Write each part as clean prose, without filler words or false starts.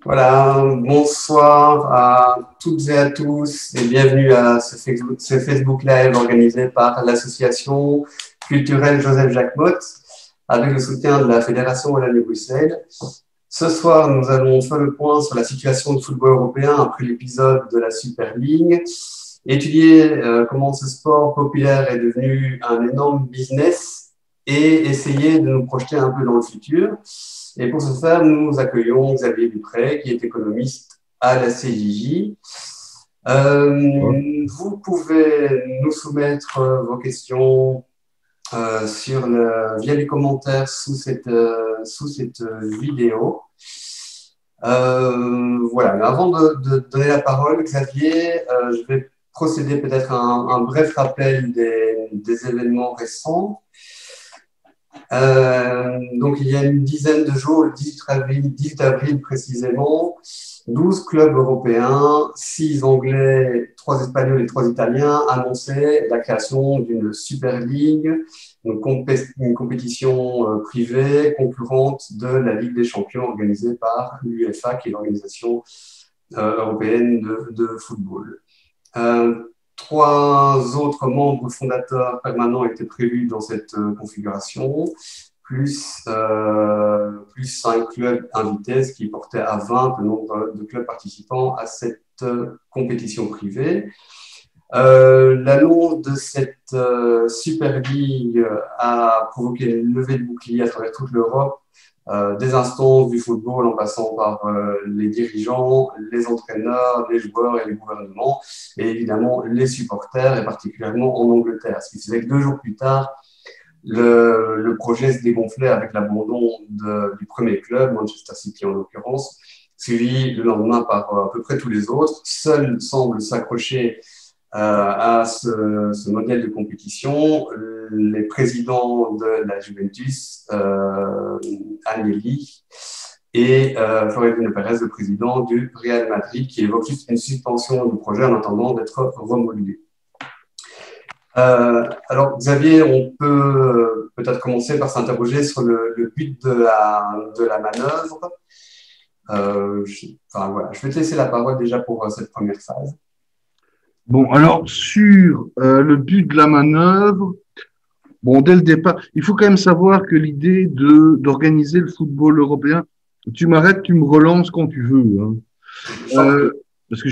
Voilà, bonsoir à toutes et à tous et bienvenue à ce Facebook Live organisé par l'association culturelle Joseph Jacquemot avec le soutien de la Fédération Wallonie-Bruxelles. Ce soir, nous allons faire le point sur la situation du football européen après l'épisode de la Super League, étudier comment ce sport populaire est devenu un énorme business et essayer de nous projeter un peu dans le futur. Et pour ce faire, nous accueillons Xavier Dupré, qui est économiste à la CJJ. Vous pouvez nous soumettre vos questions via les commentaires sous cette vidéo. Voilà, mais avant de donner la parole, Xavier, je vais procéder peut-être à un bref rappel des événements récents. Donc, il y a une dizaine de jours, le 18 avril précisément, 12 clubs européens, 6 Anglais, 3 Espagnols et 3 Italiens annonçaient la création d'une Super League, une compétition privée concurrente de la Ligue des Champions organisée par l'UEFA, qui est l'organisation européenne de football. 3 autres membres fondateurs permanents étaient prévus dans cette configuration, plus 5 clubs invités, ce qui portait à 20 le nombre de clubs participants à cette compétition privée. L'annonce de cette Super League a provoqué une levée de boucliers à travers toute l'Europe, des instances du football en passant par les dirigeants, les entraîneurs, les joueurs et les gouvernements, et évidemment les supporters, et particulièrement en Angleterre. Ce qui faisait que 2 jours plus tard, le projet se dégonflait avec l'abandon du premier club, Manchester City en l'occurrence, suivi le lendemain par à peu près tous les autres. Seul semble s'accrocher à ce modèle de compétition les présidents de la Juventus, Agnelli, et Florentino Pérez, le président du Real Madrid, qui évoque juste une suspension du projet en attendant d'être remodulé. Alors, Xavier, on peut peut-être commencer par s'interroger sur le but de la manœuvre. Voilà, je vais te laisser la parole déjà pour cette première phase. Bon, alors, sur le but de la manœuvre, bon, dès le départ, il faut quand même savoir que l'idée d'organiser le football européen, tu m'arrêtes, tu me relances quand tu veux, hein. Parce que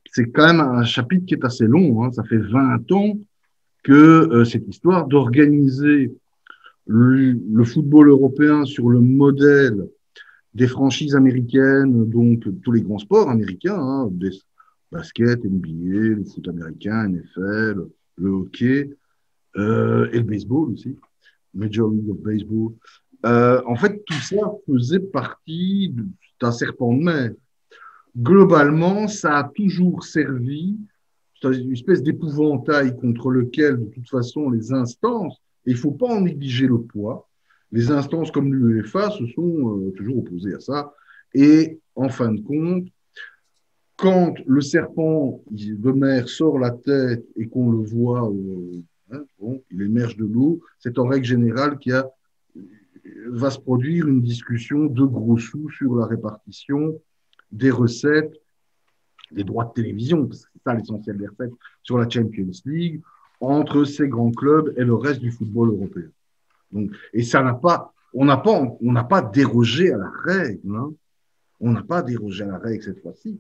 c'est quand même un chapitre qui est assez long, hein. Ça fait 20 ans que cette histoire d'organiser le football européen sur le modèle des franchises américaines, donc tous les grands sports américains, hein, des basket, NBA, le foot américain, NFL, le hockey, et le baseball aussi, Major League of Baseball. En fait, tout ça faisait partie d'un serpent de mer. Globalement, ça a toujours servi, c'est une espèce d'épouvantail contre lequel, de toute façon, les instances, et il ne faut pas en négliger le poids, les instances comme l'UEFA se sont toujours opposées à ça. Et en fin de compte, quand le serpent de mer sort la tête et qu'on le voit, bon, il émerge de l'eau, c'est en règle générale va se produire une discussion de gros sous sur la répartition des recettes, des droits de télévision, parce que c'est ça l'essentiel des recettes, sur la Champions League, entre ces grands clubs et le reste du football européen. Donc, et ça on n'a pas dérogé à la règle, hein. On n'a pas dérogé à la règle cette fois-ci.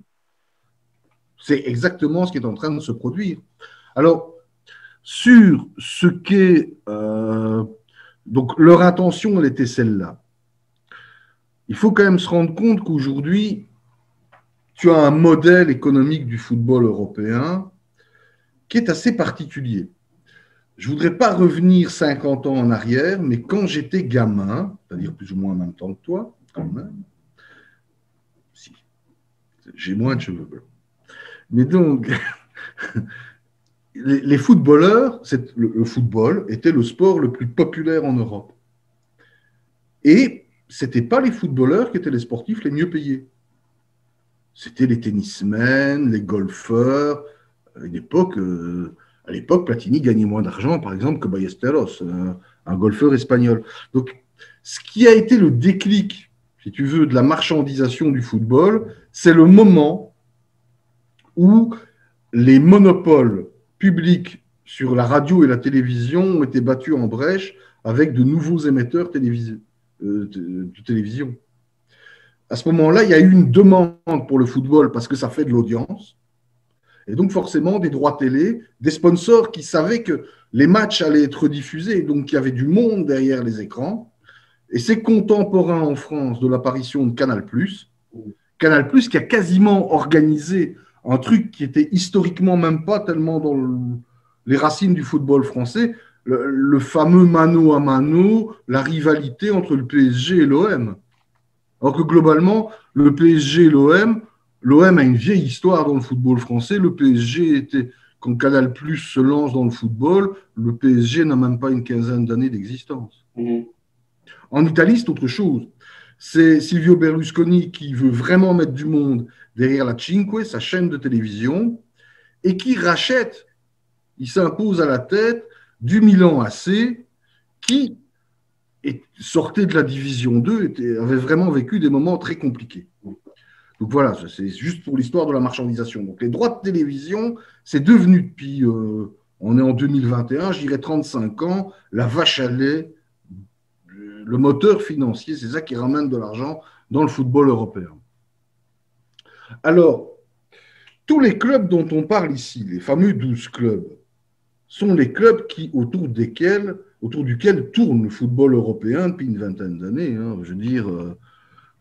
C'est exactement ce qui est en train de se produire. Alors, sur ce qu'est... donc, leur intention, elle était celle-là. Il faut quand même se rendre compte qu'aujourd'hui, tu as un modèle économique du football européen qui est assez particulier. Je ne voudrais pas revenir 50 ans en arrière, mais quand j'étais gamin, c'est-à-dire plus ou moins en même temps que toi, quand même, si, j'ai moins de cheveux blancs. Mais donc, les footballeurs, le football était le sport le plus populaire en Europe. Et ce n'étaient pas les footballeurs qui étaient les sportifs les mieux payés. C'était les tennismen, les golfeurs. À l'époque, Platini gagnait moins d'argent, par exemple, que Ballesteros, un golfeur espagnol. Donc, ce qui a été le déclic, si tu veux, de la marchandisation du football, c'est le moment où les monopoles publics sur la radio et la télévision ont été battus en brèche avec de nouveaux émetteurs de télévision. À ce moment-là, il y a eu une demande pour le football parce que ça fait de l'audience. Et donc, forcément, des droits télé, des sponsors qui savaient que les matchs allaient être diffusés, donc il y avait du monde derrière les écrans. Et c'est contemporain en France de l'apparition de Canal+. Canal+, qui a quasiment organisé un truc qui était historiquement même pas tellement dans les racines du football français, le fameux mano à mano, la rivalité entre le PSG et l'OM. Alors que globalement, le PSG et l'OM a une vieille histoire dans le football français. Le PSG était, quand Canal+ se lance dans le football, le PSG n'a même pas une quinzaine d'années d'existence. En Italie, c'est autre chose. C'est Silvio Berlusconi qui veut vraiment mettre du monde derrière la Cinque, sa chaîne de télévision, et qui rachète, il s'impose à la tête du Milan AC, qui sortait de la division 2, avait vraiment vécu des moments très compliqués. Donc voilà, c'est juste pour l'histoire de la marchandisation. Donc les droits de télévision, c'est devenu depuis, on est en 2021, je dirais 35 ans, la vache à lait, le moteur financier, c'est ça qui ramène de l'argent dans le football européen. Alors, tous les clubs dont on parle ici, les fameux 12 clubs, sont les clubs autour duquel tourne le football européen depuis une vingtaine d'années. Hein. Je veux dire,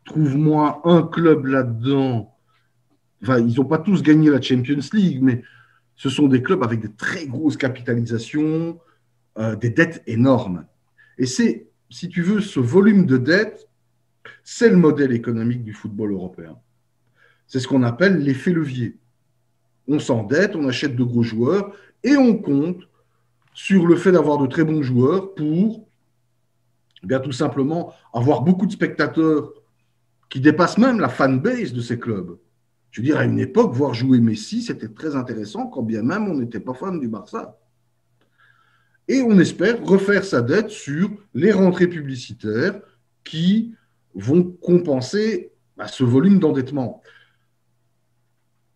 trouve-moi un club là-dedans. Enfin, ils n'ont pas tous gagné la Champions League, mais ce sont des clubs avec de très grosses capitalisations, des dettes énormes. Et c'est, si tu veux, ce volume de dettes, c'est le modèle économique du football européen. C'est ce qu'on appelle l'effet levier. On s'endette, on achète de gros joueurs et on compte sur le fait d'avoir de très bons joueurs pour bien tout simplement avoir beaucoup de spectateurs qui dépassent même la fanbase de ces clubs. Je veux dire, à une époque, voir jouer Messi, c'était très intéressant, quand bien même on n'était pas fan du Barça. Et on espère refaire sa dette sur les rentrées publicitaires qui vont compenser ce volume d'endettement.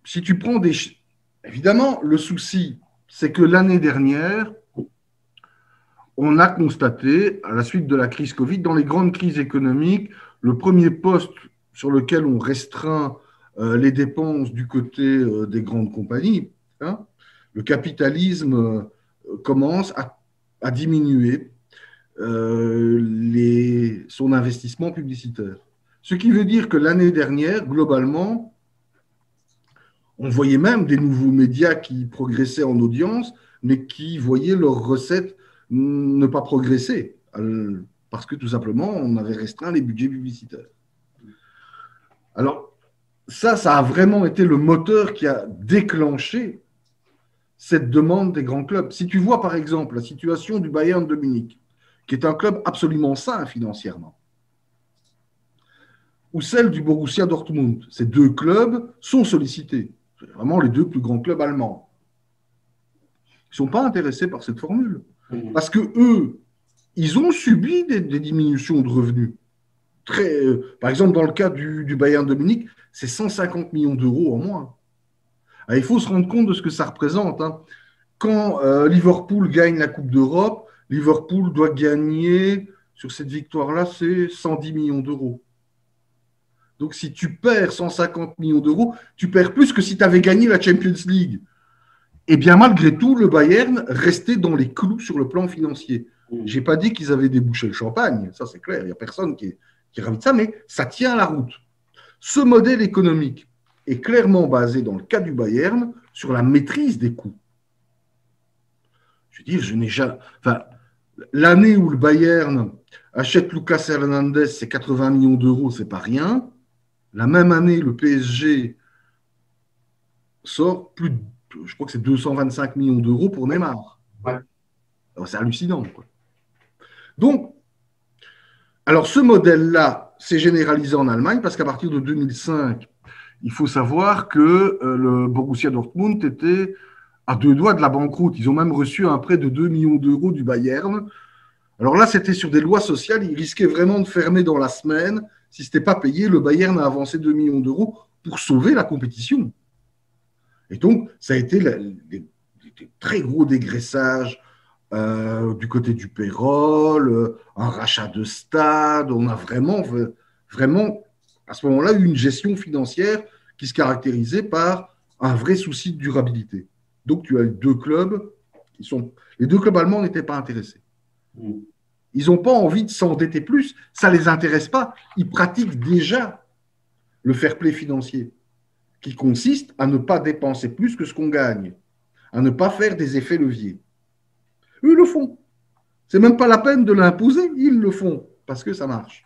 Si tu prends des... Évidemment, le souci, c'est que l'année dernière, on a constaté, à la suite de la crise Covid, dans les grandes crises économiques, le premier poste sur lequel on restreint les dépenses du côté des grandes compagnies, hein, le capitalisme commence à diminuer son investissement publicitaire. Ce qui veut dire que l'année dernière, globalement, on voyait même des nouveaux médias qui progressaient en audience, mais qui voyaient leurs recettes ne pas progresser, parce que tout simplement, on avait restreint les budgets publicitaires. Alors, ça a vraiment été le moteur qui a déclenché cette demande des grands clubs. Si tu vois, par exemple, la situation du Bayern de Munich, qui est un club absolument sain financièrement, ou celle du Borussia Dortmund, ces deux clubs sont sollicités. C'est vraiment les deux plus grands clubs allemands. Ils ne sont pas intéressés par cette formule. Parce que eux, ils ont subi des diminutions de revenus. Par exemple, dans le cas du Bayern de Munich, c'est 150 millions d'euros en moins. Alors, il faut se rendre compte de ce que ça représente. Hein. Quand Liverpool gagne la Coupe d'Europe, Liverpool doit gagner, sur cette victoire-là, c'est 110 millions d'euros. Donc, si tu perds 150 millions d'euros, tu perds plus que si tu avais gagné la Champions League. Et bien, malgré tout, le Bayern restait dans les clous sur le plan financier. Je n'ai pas dit qu'ils avaient débouché le champagne, ça c'est clair, il n'y a personne qui est ravi de ça, mais ça tient la route. Ce modèle économique est clairement basé, dans le cas du Bayern, sur la maîtrise des coûts. Je veux dire, je n'ai jamais... Enfin, l'année où le Bayern achète Lucas Hernandez, c'est 80 millions d'euros, c'est pas rien. La même année, le PSG sort plus de, je crois que c'est 225 millions d'euros pour Neymar. Ouais. C'est hallucinant, quoi. Donc, alors ce modèle-là s'est généralisé en Allemagne parce qu'à partir de 2005, il faut savoir que le Borussia Dortmund était à 2 doigts de la banqueroute. Ils ont même reçu un prêt de 2 millions d'euros du Bayern. Alors là, c'était sur des lois sociales. Ils risquaient vraiment de fermer dans la semaine si ce n'était pas payé, le Bayern a avancé 2 millions d'euros pour sauver la compétition. Et donc, ça a été des très gros dégraissages du côté du payroll, un rachat de stade. On a vraiment, à ce moment-là, eu une gestion financière qui se caractérisait par un vrai souci de durabilité. Donc, tu as deux clubs, les deux clubs allemands n'étaient pas intéressés. Ils n'ont pas envie de s'endetter plus, ça ne les intéresse pas. Ils pratiquent déjà le fair play financier, qui consiste à ne pas dépenser plus que ce qu'on gagne, à ne pas faire des effets leviers. Eux le font. C'est même pas la peine de l'imposer, ils le font, parce que ça marche.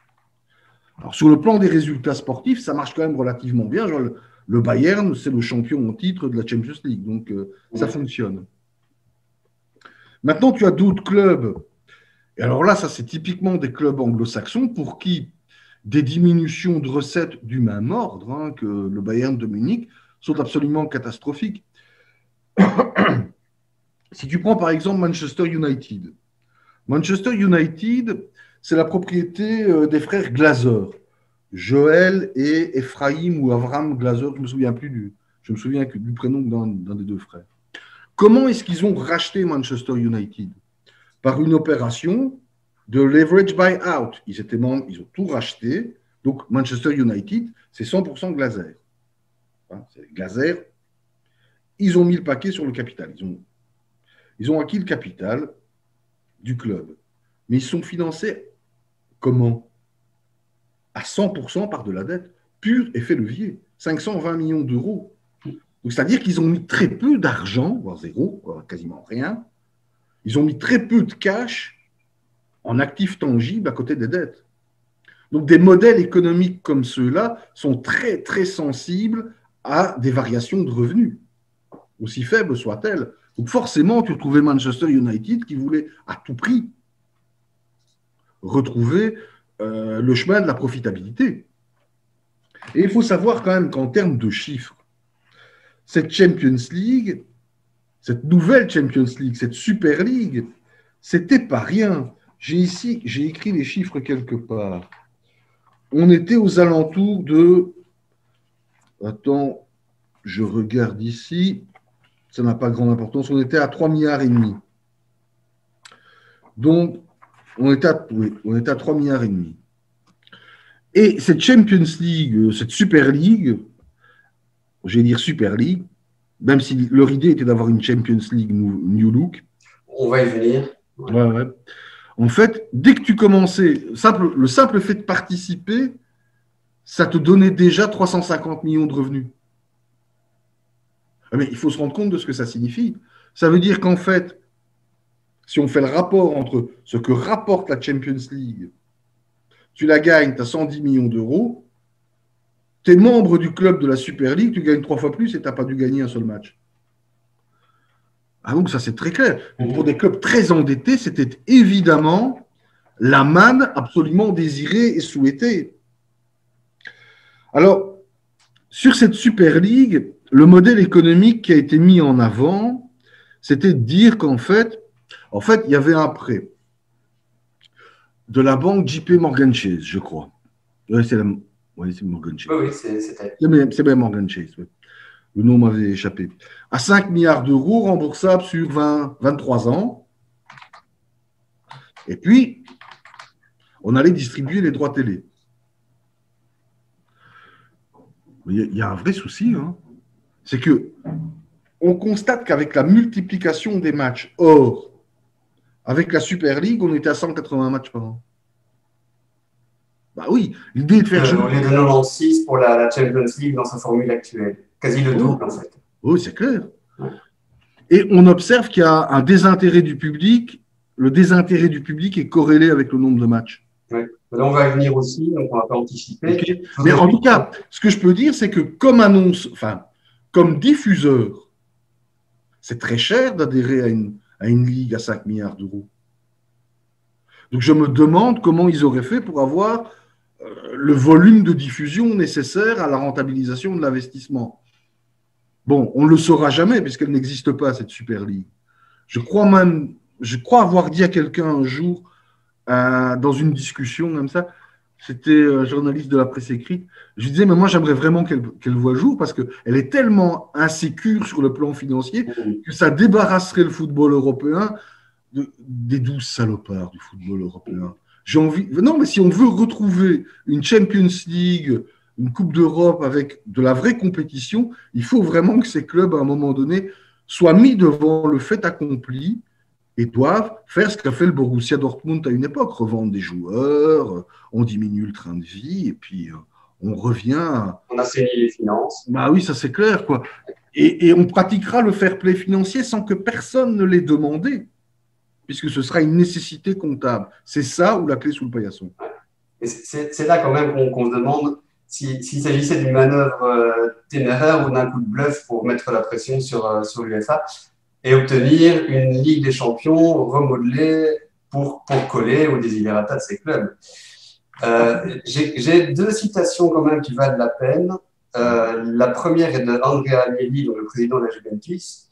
Alors, sur le plan des résultats sportifs, ça marche quand même relativement bien. Genre, le Bayern, c'est le champion en titre de la Champions League, donc ça fonctionne. Maintenant, tu as d'autres clubs. Et alors là, ça, c'est typiquement des clubs anglo-saxons pour qui des diminutions de recettes du même ordre que le Bayern de Munich sont absolument catastrophiques. Si tu prends par exemple Manchester United, c'est la propriété des frères Glazer, Joël et Ephraim ou Avram Glazer, je ne me souviens plus je me souviens que du prénom d'un des deux frères. Comment est-ce qu'ils ont racheté Manchester United? Par une opération de leverage buyout. Ils ont tout racheté. Donc Manchester United, c'est 100% Glazer. C'est Glazer. Ils ont mis le paquet sur le capital. Ils ont acquis le capital du club. Mais ils sont financés comment? À 100% par de la dette. Pur effet levier. 520 millions d'euros. C'est-à-dire qu'ils ont mis très peu d'argent, voire zéro, voire quasiment rien. Ils ont mis très peu de cash en actifs tangibles à côté des dettes. Donc des modèles économiques comme ceux-là sont très, très sensibles à des variations de revenus, aussi faibles soient-elles. Donc forcément, tu retrouvais Manchester United qui voulait à tout prix retrouver le chemin de la profitabilité. Et il faut savoir quand même qu'en termes de chiffres, cette Champions League, cette nouvelle Champions League, cette Super League, c'était pas rien. J'ai écrit les chiffres quelque part. On était aux alentours de... Attends, je regarde ici. Ça n'a pas grande importance. On était à 3,5 milliards. Donc, on était à 3,5 milliards. Et cette Champions League, cette Super League, je vais dire Super League, même si leur idée était d'avoir une Champions League New Look. On va y venir. Ouais. En fait, dès que tu commençais, le simple fait de participer, ça te donnait déjà 350 millions de revenus. Mais il faut se rendre compte de ce que ça signifie. Ça veut dire qu'en fait, si on fait le rapport entre ce que rapporte la Champions League, tu la gagnes, tu as 110 millions d'euros, tu es membre du club de la Super League, tu gagnes 3 fois plus et tu n'as pas dû gagner un seul match. Ah donc ça c'est très clair. Pour des clubs très endettés, c'était évidemment la manne absolument désirée et souhaitée. Alors, sur cette Super League, le modèle économique qui a été mis en avant, c'était de dire qu'en fait, il y avait un prêt de la banque JP Morgan Chase, je crois. Oui, c'est Morgan Chase. Oui, c'est bien Morgan Chase. Oui. Le nom m'avait échappé. À 5 milliards d'euros remboursables sur 23 ans. Et puis, on allait distribuer les droits télé. Il y a un vrai souci, c'est que on constate qu'avec la multiplication des matchs, avec la Super League, on était à 180 matchs par an. Bah oui, l'idée est de faire jouer. On est de 96 pour la Champions League dans sa formule actuelle. Quasi le double, en fait. Oui, c'est clair. Ouais. Et on observe qu'il y a un désintérêt du public. Le désintérêt du public est corrélé avec le nombre de matchs. Ouais. Là, on va y venir aussi, donc on va pas anticiper. Okay. Mais en tout cas, ce que je peux dire, c'est que comme diffuseur, c'est très cher d'adhérer à une ligue à 5 milliards d'euros. Donc je me demande comment ils auraient fait pour avoir le volume de diffusion nécessaire à la rentabilisation de l'investissement. Bon, on ne le saura jamais puisqu'elle n'existe pas, cette Super League. Je crois avoir dit à quelqu'un un jour, dans une discussion comme ça, C'était journaliste de la presse écrite. Je lui disais, mais moi, j'aimerais vraiment qu'elle voie le jour parce qu'elle est tellement insécure sur le plan financier que ça débarrasserait le football européen des 12 salopards du football européen. J'ai envie. Non, mais si on veut retrouver une Champions League, une Coupe d'Europe avec de la vraie compétition, il faut vraiment que ces clubs, à un moment donné, soient mis devant le fait accompli et doivent faire ce qu'a fait le Borussia Dortmund à une époque, revendre des joueurs, on diminue le train de vie et puis on revient. On assainit les finances. Bah oui, ça c'est clair, quoi. Et on pratiquera le fair play financier sans que personne ne l'ait demandé, puisque ce sera une nécessité comptable. C'est ça ou la clé sous le paillasson. Et c'est là quand même qu'on se demande s'il s'agissait d'une manœuvre téméraire ou d'un coup de bluff pour mettre la pression sur l'UEFA et obtenir une Ligue des Champions remodelée pour coller aux desiderata de ces clubs. J'ai deux citations quand même qui valent la peine. La première est de Andrea Agnelli, donc le président de la Juventus.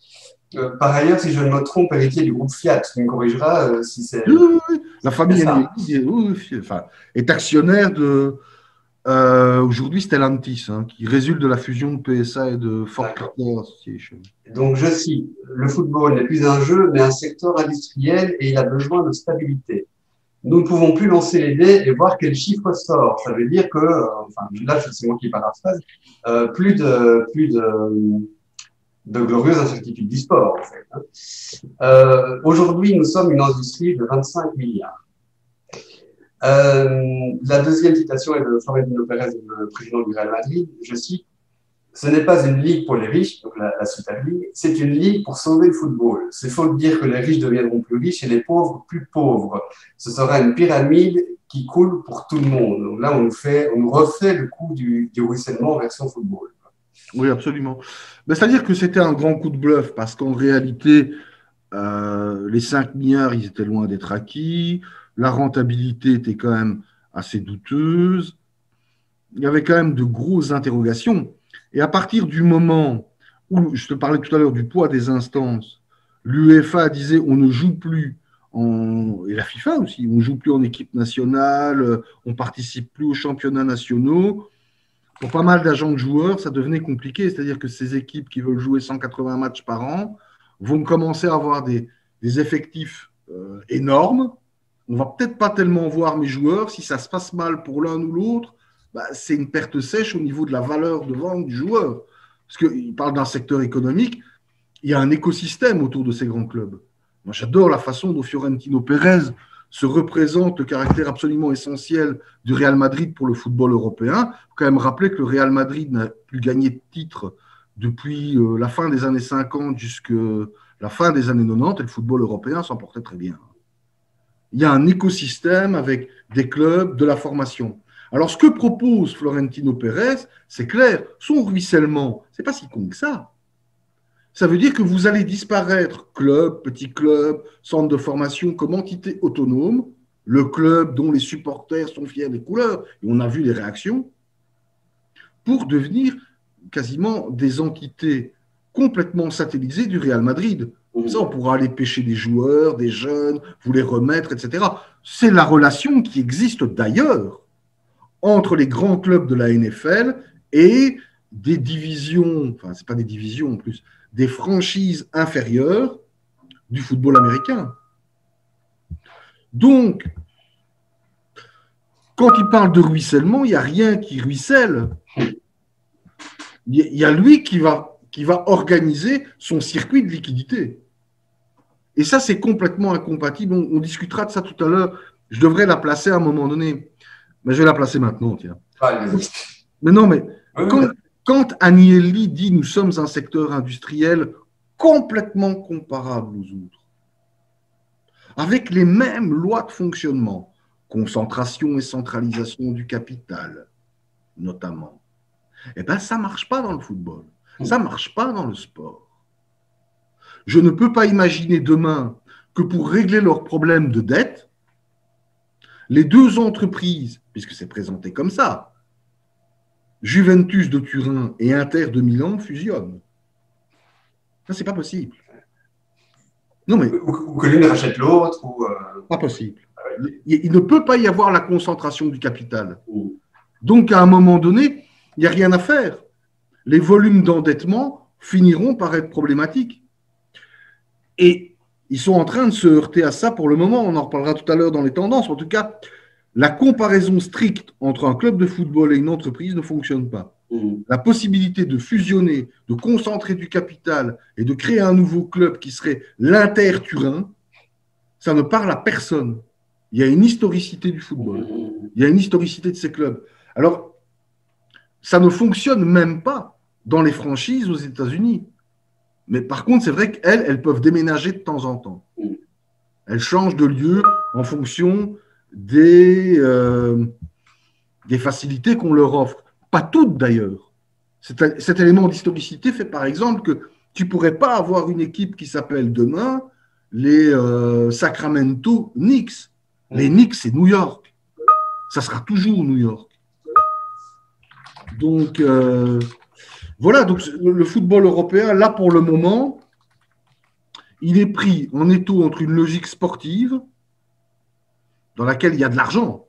Par ailleurs, si je ne me trompe, héritier du groupe Fiat, tu me corrigeras si c'est... Oui. La famille Agnelli est actionnaire de... aujourd'hui, Stellantis, qui résulte de la fusion de PSA et de Ford Partner Association. Donc, je cite, le football n'est plus un jeu, mais un secteur industriel et il a besoin de stabilité. Nous ne pouvons plus lancer les dés et voir quel chiffre sort. Ça veut dire que, là, c'est moi qui paraphrase, plus de glorieuses incertitudes du sport, en fait. Aujourd'hui, nous sommes une industrie de 25 milliards. La deuxième citation est de Florentino Pérez, le président du Real Madrid. Je cite, ce n'est pas une ligue pour les riches, donc la Super League, c'est une ligue pour sauver le football. C'est faux de dire que les riches deviendront plus riches et les pauvres plus pauvres. Ce sera une pyramide qui coule pour tout le monde. Donc là, on nous refait le coup du ruissellement en version football. Oui, absolument. C'est-à-dire que c'était un grand coup de bluff parce qu'en réalité, les 5 milliards, ils étaient loin d'être acquis. La rentabilité était quand même assez douteuse. Il y avait quand même de grosses interrogations. Et à partir du moment où, je te parlais tout à l'heure du poids des instances, l'UEFA disait on ne joue plus, et la FIFA aussi, on ne joue plus en équipe nationale, on ne participe plus aux championnats nationaux. Pour pas mal d'agents de joueurs, ça devenait compliqué. C'est-à-dire que ces équipes qui veulent jouer 180 matchs par an vont commencer à avoir des effectifs énormes. On ne va peut-être pas tellement voir mes joueurs. Si ça se passe mal pour l'un ou l'autre, c'est une perte sèche au niveau de la valeur de vente du joueur. Parce qu'il parle d'un secteur économique, il y a un écosystème autour de ces grands clubs. Moi, j'adore la façon dont Florentino Pérez se représente le caractère absolument essentiel du Real Madrid pour le football européen. Il faut quand même rappeler que le Real Madrid n'a plus gagné de titre depuis la fin des années 50 jusqu'à la fin des années 90, et le football européen s'en portait très bien. Il y a un écosystème avec des clubs, de la formation. Alors, ce que propose Florentino Pérez, c'est clair, son ruissellement, c'est pas si con que ça. Ça veut dire que vous allez disparaître club, petit club, centre de formation comme entité autonome, le club dont les supporters sont fiers des couleurs, et on a vu les réactions, pour devenir quasiment des entités complètement satellisées du Real Madrid. Comme ça, on pourra aller pêcher des joueurs, des jeunes, vous les remettre, etc. C'est la relation qui existe d'ailleurs entre les grands clubs de la NFL et des divisions, enfin, ce n'est pas des divisions en plus, des franchises inférieures du football américain. Donc, quand il parle de ruissellement, il n'y a rien qui ruisselle. Il y a lui qui va organiser son circuit de liquidité. Et ça, c'est complètement incompatible. On discutera de ça tout à l'heure. Je devrais la placer à un moment donné. Mais je vais la placer maintenant, tiens. Mais non, mais quand Agnelli dit « nous sommes un secteur industriel complètement comparable aux autres, avec les mêmes lois de fonctionnement, concentration et centralisation du capital, notamment, eh bien, ça ne marche pas dans le football. Ça ne marche pas dans le sport. Je ne peux pas imaginer demain que pour régler leurs problèmes de dette, les deux entreprises, puisque c'est présenté comme ça, Juventus de Turin et Inter de Milan fusionnent. Ça, c'est pas possible. Non, mais... Ou que l'une rachète l'autre. Pas possible. Il ne peut pas y avoir la concentration du capital. Mm. Donc, à un moment donné, il n'y a rien à faire. Les volumes d'endettement finiront par être problématiques. Et ils sont en train de se heurter à ça pour le moment. On en reparlera tout à l'heure dans les tendances. En tout cas, la comparaison stricte entre un club de football et une entreprise ne fonctionne pas. Mm. La possibilité de fusionner, de concentrer du capital et de créer un nouveau club qui serait l'Inter-Turin, ça ne parle à personne. Il y a une historicité du football. Mm. Il y a une historicité de ces clubs. Alors, ça ne fonctionne même pas dans les franchises aux États-Unis. Mais par contre, c'est vrai qu'elles, elles peuvent déménager de temps en temps. Mm. Elles changent de lieu en fonction des facilités qu'on leur offre. Pas toutes d'ailleurs. Cet élément d'historicité fait par exemple que tu ne pourrais pas avoir une équipe qui s'appelle demain les Sacramento Knicks. Les Knicks, c'est New York. Ça sera toujours New York. Donc, voilà, donc le football européen, là pour le moment, il est pris en étau entre une logique sportive dans laquelle il y a de l'argent.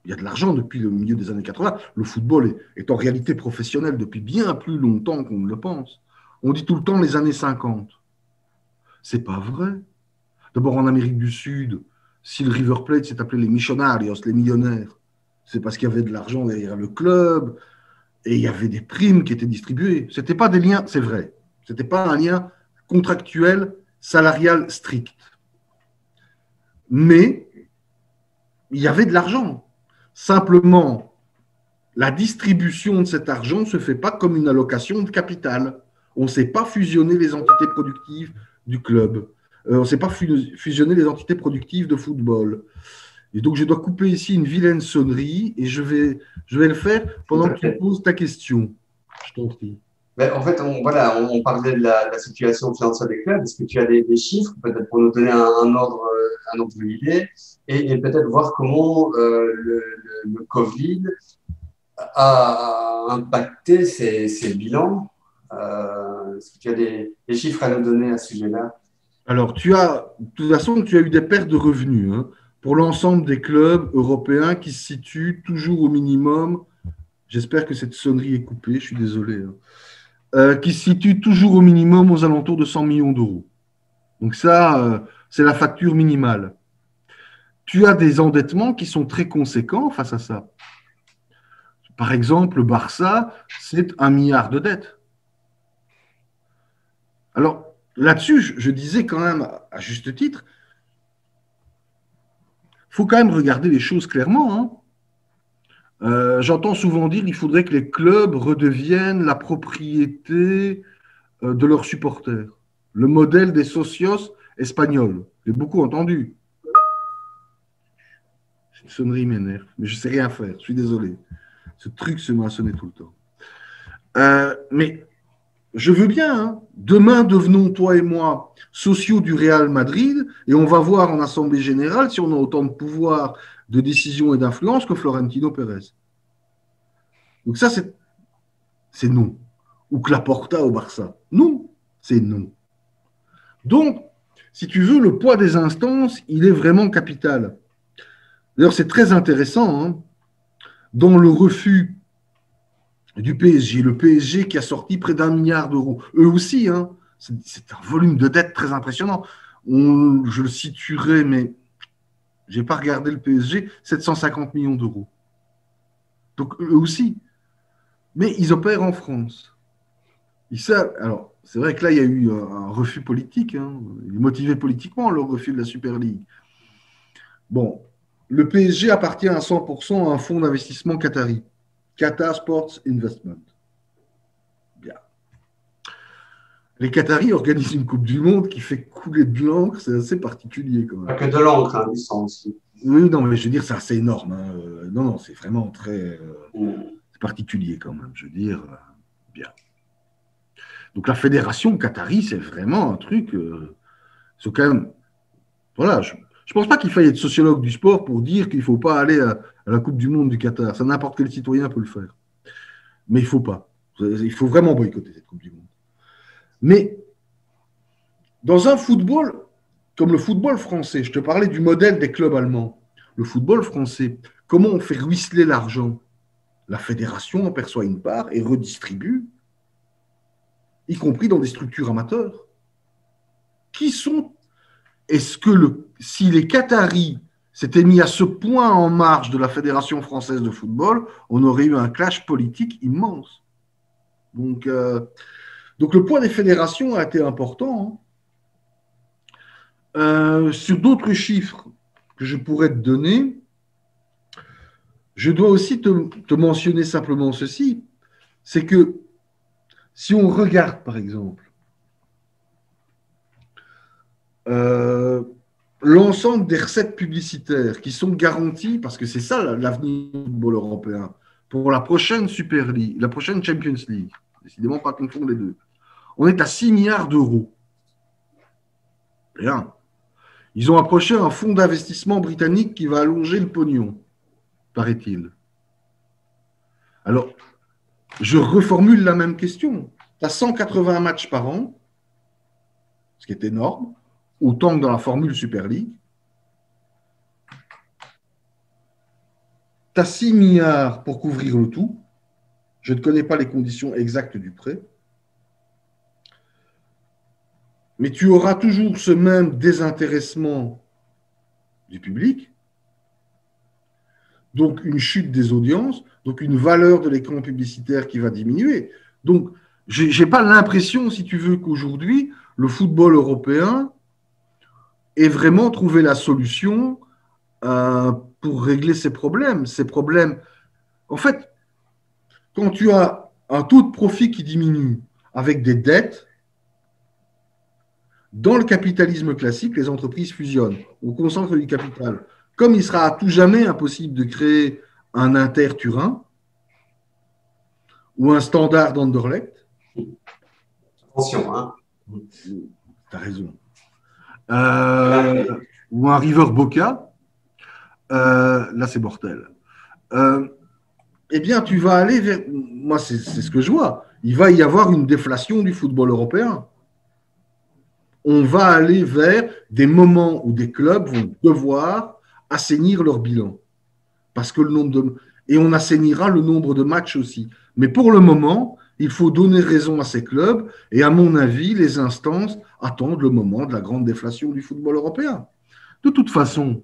Il y a de l'argent depuis le milieu des années 80. Le football est en réalité professionnel depuis bien plus longtemps qu'on ne le pense. On dit tout le temps les années 50. C'est pas vrai. D'abord, en Amérique du Sud, si le River Plate s'est appelé les Millonarios, les millionnaires, c'est parce qu'il y avait de l'argent derrière le club et il y avait des primes qui étaient distribuées. Ce n'était pas des liens, c'est vrai, ce n'était pas un lien contractuel, salarial strict. Mais il y avait de l'argent. Simplement, la distribution de cet argent ne se fait pas comme une allocation de capital. On ne sait pas fusionner les entités productives du club. On ne sait pas fusionner les entités productives de football. Et donc, je dois couper ici une vilaine sonnerie et je vais le faire pendant que tu poses ta question. Je t'en prie. Mais en fait, on parlait de la situation financière des clubs. Est-ce que tu as des chiffres, peut-être pour nous donner un ordre d'idée et peut-être voir comment le Covid a impacté ces bilans? Est-ce que tu as des chiffres à nous donner à ce sujet-là? Alors, de toute façon, tu as eu des pertes de revenus pour l'ensemble des clubs européens qui se situent toujours au minimum. J'espère que cette sonnerie est coupée, je suis désolé. Qui se situent toujours au minimum aux alentours de 100 millions d'euros. Donc ça, c'est la facture minimale. Tu as des endettements qui sont très conséquents face à ça. Par exemple, le Barça, c'est 1 milliard de dettes. Alors, là-dessus, je disais quand même, à juste titre, il faut quand même regarder les choses clairement. J'entends souvent dire qu'il faudrait que les clubs redeviennent la propriété de leurs supporters. Le modèle des socios espagnols. J'ai beaucoup entendu. Cette sonnerie m'énerve, mais je ne sais rien faire. Je suis désolé. Ce truc se m'a sonné tout le temps. Mais je veux bien. Demain, devenons, toi et moi, sociaux du Real Madrid et on va voir en Assemblée Générale si on a autant de pouvoir de décision et d'influence que Florentino Pérez. Donc ça, c'est non. Ou que Laporta au Barça. Non, c'est non. Donc, si tu veux, le poids des instances, il est vraiment capital. D'ailleurs, c'est très intéressant. Dans le refus du PSG, le PSG qui a sorti près d'1 milliard d'euros, eux aussi, c'est un volume de dette très impressionnant. Je le situerai, mais je n'ai pas regardé le PSG, 750 millions d'euros. Donc, eux aussi. Mais ils opèrent en France. Alors, c'est vrai que là, il y a eu un refus politique. Il est motivé politiquement, le refus de la Super League. Bon, le PSG appartient à 100% à un fonds d'investissement qatari, Qatar Sports Investment. Bien. Les Qataris organisent une Coupe du Monde qui fait couler de l'encre, c'est assez particulier quand même. Pas que de l'encre, du sang aussi. Oui, non, mais je veux dire, c'est assez énorme. Non, c'est vraiment très particulier quand même, je veux dire. Bien. Donc la fédération qatari, c'est vraiment un truc. C'est quand même. Voilà, je ne pense pas qu'il faille être sociologue du sport pour dire qu'il ne faut pas aller à la Coupe du Monde du Qatar. Ça, n'importe quel citoyen peut le faire. Mais il ne faut pas. Il faut vraiment boycotter cette Coupe du Monde. Mais dans un football comme le football français, je te parlais du modèle des clubs allemands. le football français. Comment on fait ruisseler l'argent? La fédération en perçoit une part et redistribue, y compris dans des structures amateurs. Qui sont... Est-ce que si les Qataris s'étaient mis à ce point en marge de la Fédération française de football, on aurait eu un clash politique immense. Donc le poids des fédérations a été important. Sur d'autres chiffres que je pourrais te donner, je dois aussi te mentionner simplement ceci, c'est que si on regarde par exemple l'ensemble des recettes publicitaires qui sont garanties, parce que c'est ça l'avenir du football européen, pour la prochaine Super League, la prochaine Champions League, décidément pas confondre les deux, on est à 6 milliards d'euros. Rien. Ils ont approché un fonds d'investissement britannique qui va allonger le pognon, paraît-il. Alors, je reformule la même question. Tu as 180 matchs par an, ce qui est énorme, autant que dans la formule Super League. Tu as 6 milliards pour couvrir le tout. Je ne connais pas les conditions exactes du prêt. Mais tu auras toujours ce même désintéressement du public, donc une chute des audiences, donc une valeur de l'écran publicitaire qui va diminuer. Donc, je n'ai pas l'impression, si tu veux, qu'aujourd'hui, le football européen ait vraiment trouvé la solution pour régler ces problèmes. Ces problèmes, en fait, quand tu as un taux de profit qui diminue avec des dettes, dans le capitalisme classique, les entreprises fusionnent. On concentre du capital. Comme il sera à tout jamais impossible de créer un Inter-Turin ou un Standard d'Anderlecht. Attention, hein. Tu as raison. Ou un River Boca. Là, c'est mortel. Eh bien, tu vas aller vers... Moi, c'est ce que je vois. Il va y avoir une déflation du football européen. On va aller vers des moments où des clubs vont devoir assainir leur bilan. Parce que et on assainira le nombre de matchs aussi. Mais pour le moment, il faut donner raison à ces clubs. Et à mon avis, les instances attendent le moment de la grande déflation du football européen. De toute façon,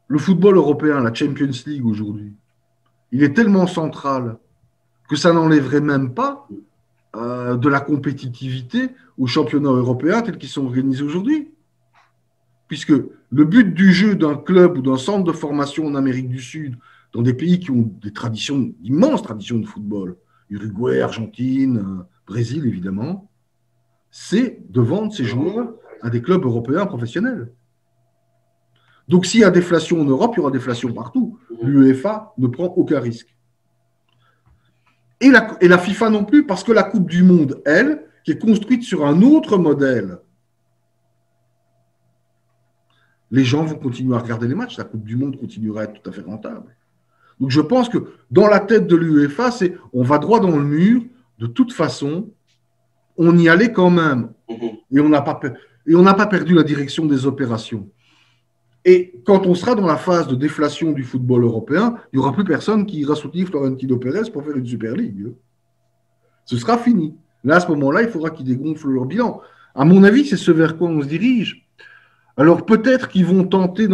le football européen, la Champions League aujourd'hui, il est tellement central que ça n'enlèverait même pas de la compétitivité aux championnats européens tels qu'ils sont organisés aujourd'hui. Puisque le but du jeu d'un club ou d'un centre de formation en Amérique du Sud, dans des pays qui ont des traditions, d'immenses traditions de football, Uruguay, Argentine, Brésil évidemment, c'est de vendre ces joueurs à des clubs européens professionnels. Donc s'il y a déflation en Europe, il y aura déflation partout. L'UEFA ne prend aucun risque. Et la FIFA non plus, parce que la Coupe du Monde, elle, qui est construite sur un autre modèle, les gens vont continuer à regarder les matchs. La Coupe du Monde continuera à être tout à fait rentable. Donc je pense que dans la tête de l'UEFA, c'est on va droit dans le mur. De toute façon, on y allait quand même. Et on n'a pas perdu la direction des opérations. Et quand on sera dans la phase de déflation du football européen, il n'y aura plus personne qui ira soutenir Florentino Pérez pour faire une Super League. Ce sera fini. Là, à ce moment-là, il faudra qu'ils dégonflent leur bilan. À mon avis, c'est ce vers quoi on se dirige. Alors peut-être qu'ils vont tenter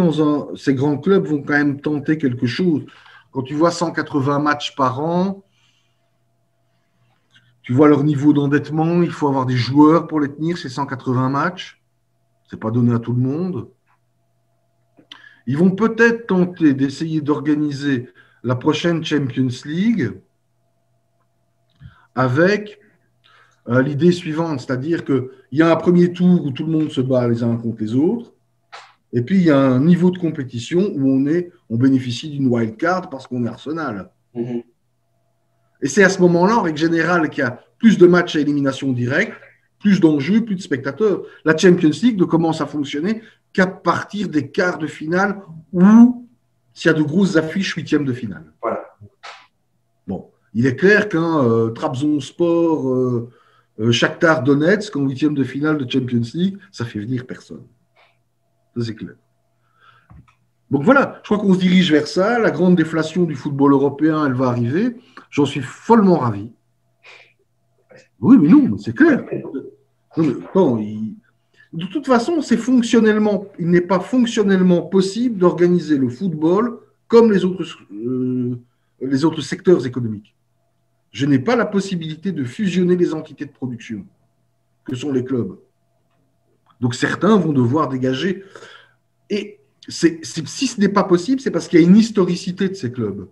ces grands clubs vont quand même tenter quelque chose. Quand tu vois 180 matchs par an, tu vois leur niveau d'endettement, il faut avoir des joueurs pour les tenir, ces 180 matchs. Ce n'est pas donné à tout le monde. Ils vont peut-être tenter d'essayer d'organiser la prochaine Champions League avec l'idée suivante, c'est-à-dire qu'il y a un premier tour où tout le monde se bat les uns contre les autres, et puis il y a un niveau de compétition où on bénéficie d'une wild card parce qu'on est Arsenal. Et c'est à ce moment-là, en règle générale, qu'il y a plus de matchs à élimination directe, plus d'enjeux, plus de spectateurs. La Champions League ne commence à fonctionner qu'à partir des quarts de finale ou s'il y a de grosses affiches huitièmes de finale. Voilà. Bon, il est clair qu'un Trabzonspor, Shakhtar Donetsk en huitième de finale de Champions League, ça fait venir personne. Ça, c'est clair. Donc voilà, je crois qu'on se dirige vers ça. La grande déflation du football européen, elle va arriver. J'en suis follement ravi. Oui, mais non, c'est clair. Non, mais, attends, de toute façon, il n'est pas fonctionnellement possible d'organiser le football comme les autres secteurs économiques. Je n'ai pas la possibilité de fusionner les entités de production que sont les clubs. Donc certains vont devoir dégager. Et si ce n'est pas possible, c'est parce qu'il y a une historicité de ces clubs.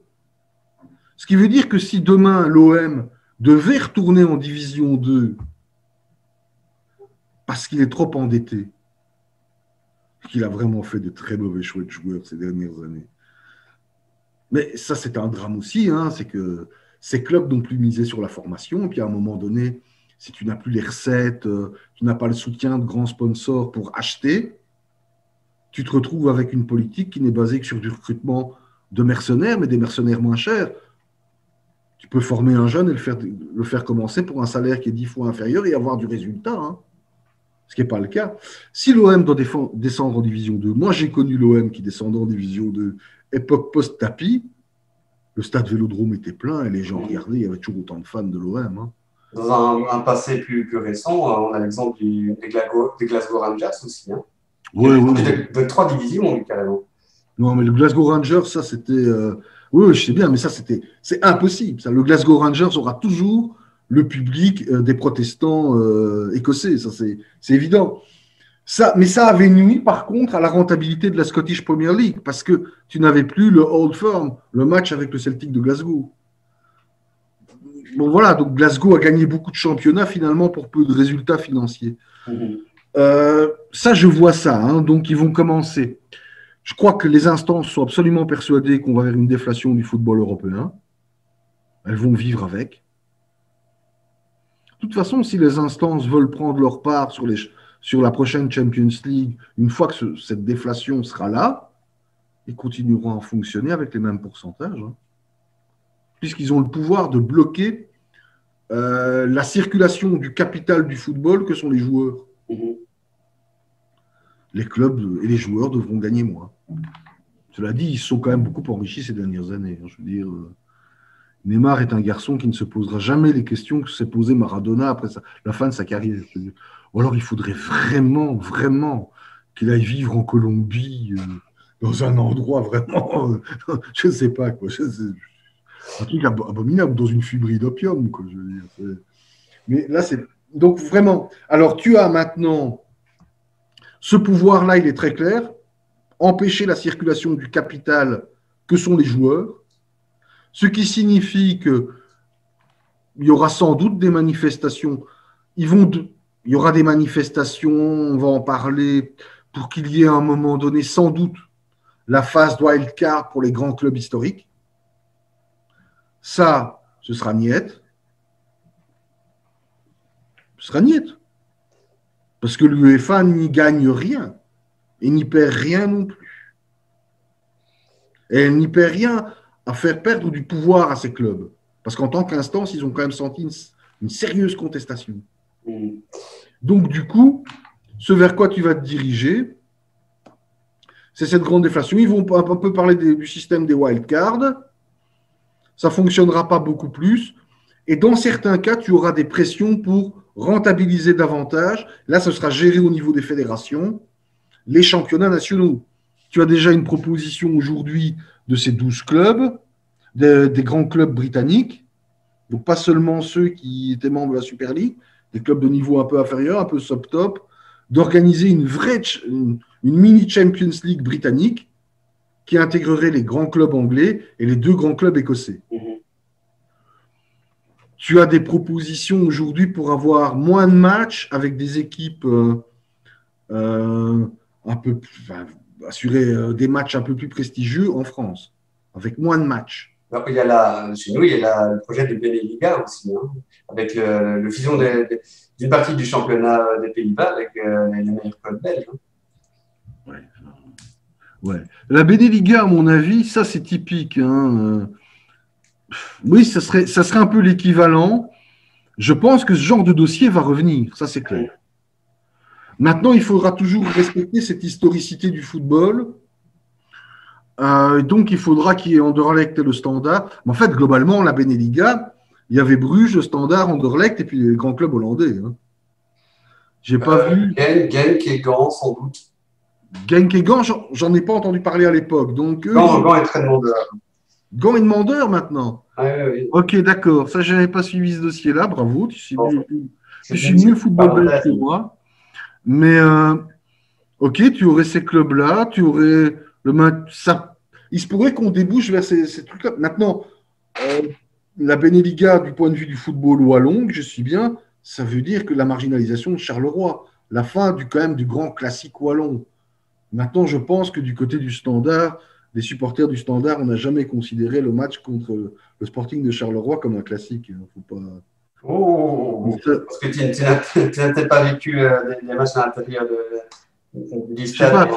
Ce qui veut dire que si demain l'OM devait retourner en division 2 parce qu'il est trop endetté, qu'il a vraiment fait de très mauvais choix de joueurs ces dernières années. Mais ça, c'est un drame aussi, hein, c'est que ces clubs n'ont plus misé sur la formation, et puis à un moment donné, si tu n'as plus les recettes, tu n'as pas le soutien de grands sponsors pour acheter, tu te retrouves avec une politique qui n'est basée que sur du recrutement de mercenaires, mais des mercenaires moins chers. Tu peux former un jeune et le faire commencer pour un salaire qui est 10 fois inférieur et avoir du résultat, hein. Ce qui n'est pas le cas. Si l'OM doit descendre en division 2, moi j'ai connu l'OM qui descendait en division 2, époque post-tapis, le stade Vélodrome était plein et les gens regardaient, il y avait toujours autant de fans de l'OM. Hein. Dans un passé plus récent, on a l'exemple des Glasgow Rangers aussi. Hein. Ouais. De 3 divisions, carrément. Non, mais le Glasgow Rangers, ça c'était. Oui, je sais bien, mais ça c'est impossible. Ça. Le Glasgow Rangers aura toujours le public des protestants écossais, ça c'est évident. Mais ça avait nui par contre à la rentabilité de la Scottish Premier League parce que tu n'avais plus le Old Firm, le match avec le Celtic de Glasgow. Bon voilà, donc Glasgow a gagné beaucoup de championnats finalement pour peu de résultats financiers. Ça, je vois ça, hein, donc ils vont commencer. Je crois que les instances sont absolument persuadées qu'on va vers une déflation du football européen. Elles vont vivre avec. De toute façon, si les instances veulent prendre leur part sur la prochaine Champions League, une fois que cette déflation sera là, ils continueront à fonctionner avec les mêmes pourcentages, hein, puisqu'ils ont le pouvoir de bloquer la circulation du capital du football que sont les joueurs. Les clubs et les joueurs devront gagner moins. Cela dit, ils se sont quand même beaucoup enrichis ces dernières années. Hein, je veux dire, Neymar est un garçon qui ne se posera jamais les questions que s'est posé Maradona après la fin de sa carrière. Ou alors il faudrait vraiment, vraiment qu'il aille vivre en Colombie, dans un endroit vraiment, je ne sais pas quoi, un truc abominable, dans une fumerie d'opium, quoi. Je veux dire, mais là, c'est donc vraiment. Alors tu as maintenant ce pouvoir-là, il est très clair, empêcher la circulation du capital que sont les joueurs. Ce qui signifie qu'il y aura sans doute des manifestations. Il y aura des manifestations, on va en parler, pour qu'il y ait à un moment donné, sans doute, la phase wildcard pour les grands clubs historiques. Ça, ce sera niette. Ce sera niette. Parce que l'UEFA n'y gagne rien. Et n'y perd rien non plus. Et elle n'y perd rien à faire perdre du pouvoir à ces clubs. Parce qu'en tant qu'instance, ils ont quand même senti une sérieuse contestation. Donc, du coup, ce vers quoi tu vas te diriger, c'est cette grande déflation. Ils vont un peu parler du système des wildcards. Ça ne fonctionnera pas beaucoup plus. Et dans certains cas, tu auras des pressions pour rentabiliser davantage. Là, ce sera géré au niveau des fédérations, les championnats nationaux. Tu as déjà une proposition aujourd'hui de ces 12 clubs, des grands clubs britanniques, donc pas seulement ceux qui étaient membres de la Super League, des clubs de niveau un peu inférieur, un peu sub-top, d'organiser une mini Champions League britannique qui intégrerait les grands clubs anglais et les 2 grands clubs écossais. Tu as des propositions aujourd'hui pour avoir moins de matchs avec des équipes un peu assurer des matchs un peu plus prestigieux en France, avec moins de matchs. Alors, chez nous, il y a le projet de Beneliga aussi, hein, avec le fusion d'une partie du championnat des Pays-Bas avec les meilleurs clubs belges. Hein. Ouais. La Beneliga, à mon avis, ça c'est typique. Hein. Oui, ça serait un peu l'équivalent. Je pense que ce genre de dossier va revenir, ça c'est clair. Maintenant, il faudra toujours respecter cette historicité du football. Donc, il faudra qu'il y ait Anderlecht et le Standard. Mais en fait, globalement, la Beneliga, il y avait Bruges, le Standard, Anderlecht et puis les grands clubs hollandais. Hein. J'ai pas vu Genk et Gand, sans doute. Genk et Gand, j'en ai pas entendu parler à l'époque. Donc, eux, Gand est très demandeur. Gand est demandeur maintenant. Oui, oui, oui. Ok, d'accord. Ça, je n'avais pas suivi ce dossier-là. Bravo, Bon, tu c'est suis une mieux le petite football belge que parenthèse. moi. Mais ok, tu aurais ces clubs-là, tu aurais ça. Il se pourrait qu'on débouche vers ces trucs-là. Maintenant, euh, la Beneliga, du point de vue du football wallon, je suis bien, ça veut dire que la marginalisation de Charleroi, la fin quand même du grand classique wallon. Maintenant, je pense que du côté du Standard, les supporters du Standard, on n'a jamais considéré le match contre le Sporting de Charleroi comme un classique. Hein. Faut pas... Oh, Ça, parce que tu n'as peut-être pas vécu des matchs à l'intérieur du je sais stade pas.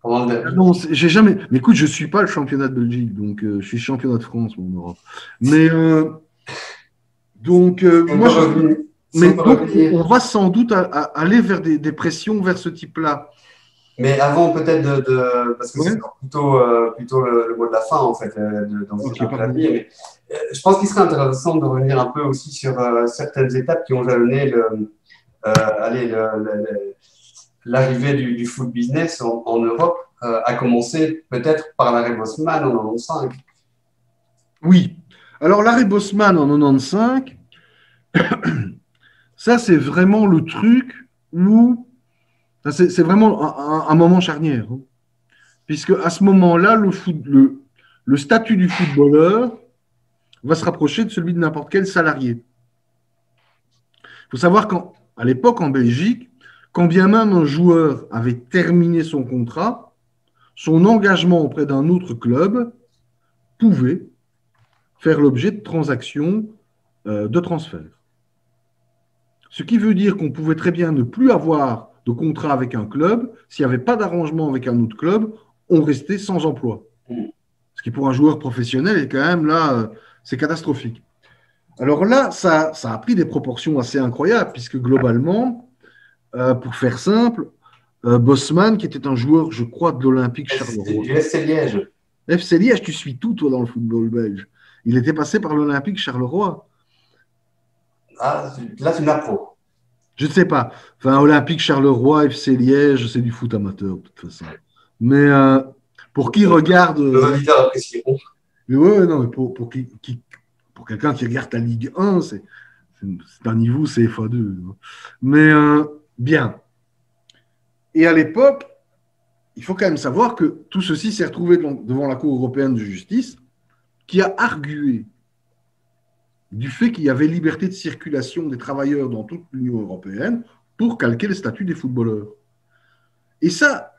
pendant le derby. Non, j'ai jamais. Mais écoute, je suis pas le championnat de Belgique, donc je suis championnat de France, mon Europe. Mais donc Si on moi, peut revenir, si mais on peut donc revenir. on va sans doute aller vers des pressions vers ce type-là. Mais avant peut-être parce que c'est Ouais. plutôt le mot de la fin en fait, Ok, d'envisager un peu pardon. l'avenir. Mais je pense qu'il serait intéressant de revenir un peu aussi sur certaines étapes qui ont jalonné allez, l'arrivée du foot business en Europe, a commencé peut-être par l'arrêt Bosman en 95. Oui. Alors l'arrêt Bosman en 95, ça c'est vraiment le truc où c'est vraiment un moment charnière, hein. Puisque à ce moment-là, le statut du footballeur va se rapprocher de celui de n'importe quel salarié. Il faut savoir qu'à l'époque, en Belgique, quand bien même un joueur avait terminé son contrat, son engagement auprès d'un autre club pouvait faire l'objet de transactions de transfert. Ce qui veut dire qu'on pouvait très bien ne plus avoir de contrat avec un club. S'il n'y avait pas d'arrangement avec un autre club, on restait sans emploi. Ce qui pour un joueur professionnel est quand même là, c'est catastrophique. Alors là, ça a pris des proportions assez incroyables, puisque globalement, pour faire simple, Bosman, qui était un joueur, je crois, de l'Olympique Charleroi. Du SC Liège. FC Liège, tu suis tout, toi, dans le football belge. Il était passé par l'Olympique Charleroi. Ah, là, tu m'apprends. Je ne sais pas. Enfin, Olympique Charleroi, FC Liège, c'est du foot amateur, de toute façon. Mais pour qui regarde. Nos auditeurs apprécieront. Mais ouais, non, mais pour quelqu'un qui regarde la Ligue 1, c'est un niveau CFA2. Mais bien. Et à l'époque, il faut quand même savoir que tout ceci s'est retrouvé devant la Cour européenne de justice, qui a argué du fait qu'il y avait liberté de circulation des travailleurs dans toute l'Union européenne pour calquer le statut des footballeurs. Et ça,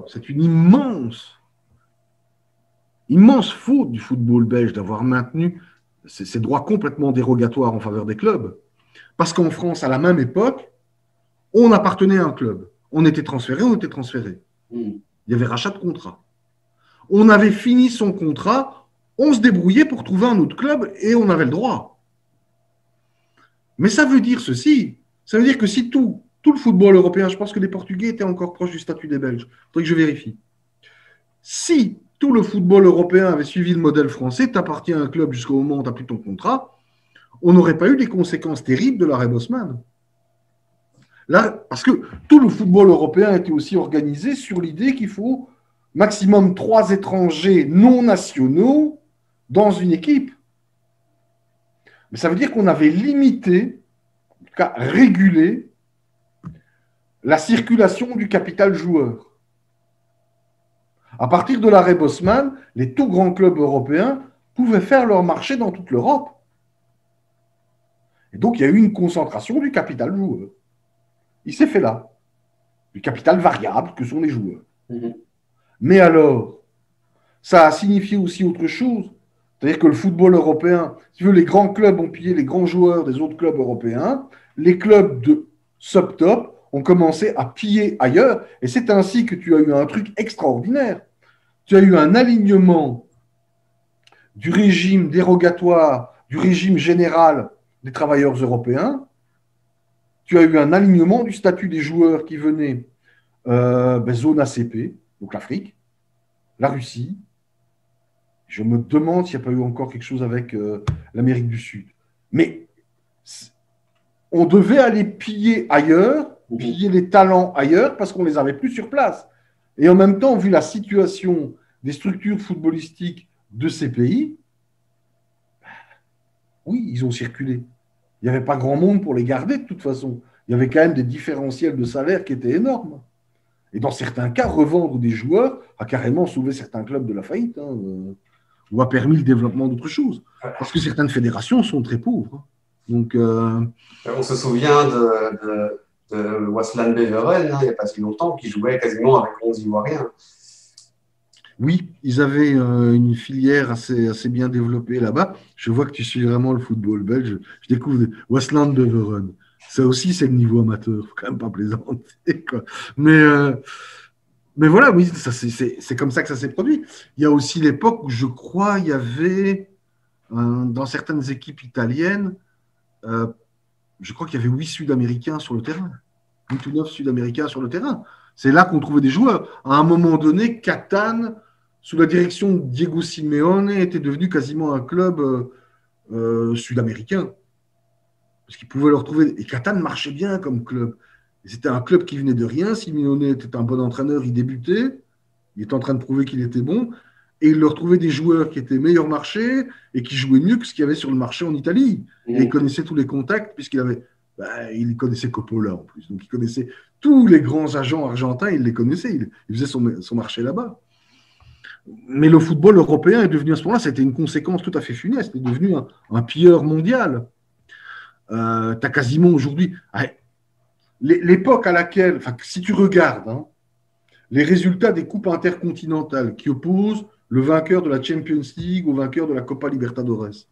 c'est une immense faute du football belge d'avoir maintenu ces droits complètement dérogatoires en faveur des clubs. Parce qu'en France, à la même époque, on appartenait à un club. On était transféré, on était transféré. Il y avait rachat de contrat. On avait fini son contrat, on se débrouillait pour trouver un autre club et on avait le droit. Mais ça veut dire ceci, ça veut dire que si tout le football européen, je pense que les Portugais étaient encore proches du statut des Belges, il faudrait que je vérifie. Si tout le football européen avait suivi le modèle français, tu appartiens à un club jusqu'au moment où tu n'as plus ton contrat, on n'aurait pas eu les conséquences terribles de l'arrêt Bosman. Là, parce que tout le football européen était aussi organisé sur l'idée qu'il faut maximum 3 étrangers non nationaux dans une équipe. Mais ça veut dire qu'on avait limité, en tout cas régulé, la circulation du capital joueur. À partir de l'arrêt Bosman, les tout grands clubs européens pouvaient faire leur marché dans toute l'Europe. Et donc, il y a eu une concentration du capital joueur. Il s'est fait là. Du capital variable que sont les joueurs. Mais alors, ça a signifié aussi autre chose. C'est-à-dire que le football européen, si tu veux, les grands clubs ont pillé les grands joueurs des autres clubs européens. Les clubs de sub-top ont commencé à piller ailleurs. Et c'est ainsi que tu as eu un truc extraordinaire. Tu as eu un alignement du régime dérogatoire, du régime général des travailleurs européens. Tu as eu un alignement du statut des joueurs qui venaient zone ACP, donc l'Afrique, la Russie. Je me demande s'il n'y a pas eu encore quelque chose avec l'Amérique du Sud. Mais on devait aller piller ailleurs, piller les talents ailleurs, parce qu'on ne les avait plus sur place. Et en même temps, vu la situation des structures footballistiques de ces pays, oui, ils ont circulé. Il n'y avait pas grand monde pour les garder de toute façon. Il y avait quand même des différentiels de salaire qui étaient énormes. Et dans certains cas, revendre des joueurs a carrément sauvé certains clubs de la faillite, ou a permis le développement d'autres choses. Parce que certaines fédérations sont très pauvres. Donc, on se souvient de Waslan Beveren, il n'y a pas si longtemps, qui jouait quasiment avec 11 Ivoiriens. Oui, ils avaient une filière assez bien développée là-bas. Je vois que tu suis vraiment le football belge. Je découvre Wasland Beveren. Ça aussi, c'est le niveau amateur. Faut quand même pas plaisanter, quoi. Mais voilà, oui, c'est comme ça que ça s'est produit. Il y a aussi l'époque où je crois il y avait, dans certaines équipes italiennes, je crois qu'il y avait 8 Sud-Américains sur le terrain. 8 ou 9 Sud-Américains sur le terrain. C'est là qu'on trouvait des joueurs. À un moment donné, Catane, sous la direction de Diego Simeone, était devenu quasiment un club sud-américain. Parce qu'ils pouvaient le retrouver. Et Catane marchait bien comme club. C'était un club qui venait de rien. Simeone était un bon entraîneur, il débutait. Il était en train de prouver qu'il était bon. Et il leur trouvait des joueurs qui étaient meilleurs marché et qui jouaient mieux que ce qu'il y avait sur le marché en Italie. Et il connaissait tous les contacts, il connaissait Coppola en plus. Donc il connaissait tous les grands agents argentins, il les connaissait. Il faisait son marché là-bas. Mais le football européen est devenu à ce moment-là, c'était une conséquence tout à fait funeste. Il est devenu un pilleur mondial. Tu as quasiment aujourd'hui. L'époque à laquelle, si tu regardes, les résultats des coupes intercontinentales qui opposent le vainqueur de la Champions League au vainqueur de la Copa Libertadores.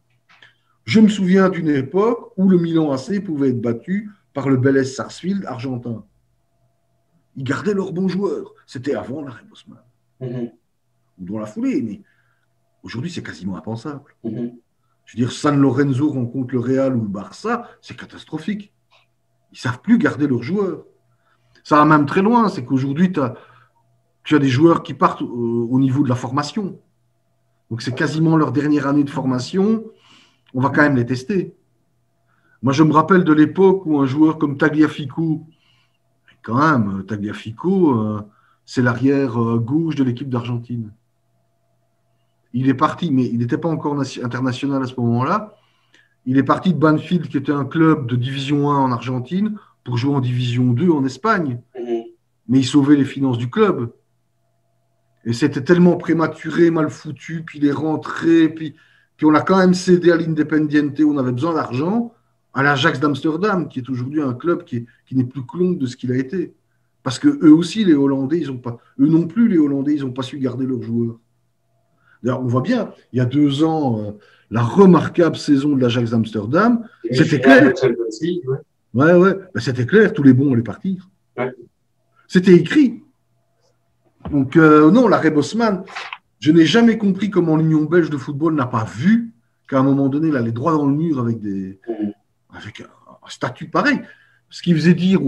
Je me souviens d'une époque où le Milan AC pouvait être battu par le Vélez Sarsfield argentin. Ils gardaient leurs bons joueurs. C'était avant l'arrêt Bosman. Ou dans la foulée, mais aujourd'hui, c'est quasiment impensable. Je veux dire, San Lorenzo rencontre le Real ou le Barça, c'est catastrophique. Ils ne savent plus garder leurs joueurs. Ça va même très loin, c'est qu'aujourd'hui, tu as des joueurs qui partent au niveau de la formation. Donc, c'est quasiment leur dernière année de formation. On va quand même les tester. Moi, je me rappelle de l'époque où un joueur comme Tagliafico, quand même, Tagliafico, c'est l'arrière gauche de l'équipe d'Argentine. Il est parti, mais il n'était pas encore international à ce moment-là. Il est parti de Banfield, qui était un club de Division 1 en Argentine, pour jouer en Division 2 en Espagne. Mais il sauvait les finances du club. Et c'était tellement prématuré, mal foutu, puis il est rentré, puis on a quand même cédé à l'Independiente, où on avait besoin d'argent, à l'Ajax d'Amsterdam, qui est aujourd'hui un club qui n'est plus clone de ce qu'il a été. Parce que eux aussi, les Hollandais, eux non plus, les Hollandais, ils n'ont pas su garder leurs joueurs. D'ailleurs, on voit bien, il y a 2 ans, la remarquable saison de l'Ajax d'Amsterdam, c'était clair. Ouais. C'était clair, tous les bons allaient partir. Ouais. C'était écrit. Donc, non, l'arrêt Bosman, je n'ai jamais compris comment l'Union belge de football n'a pas vu qu'à un moment donné, il allait droit dans le mur avec un statut pareil. Ce qui faisait dire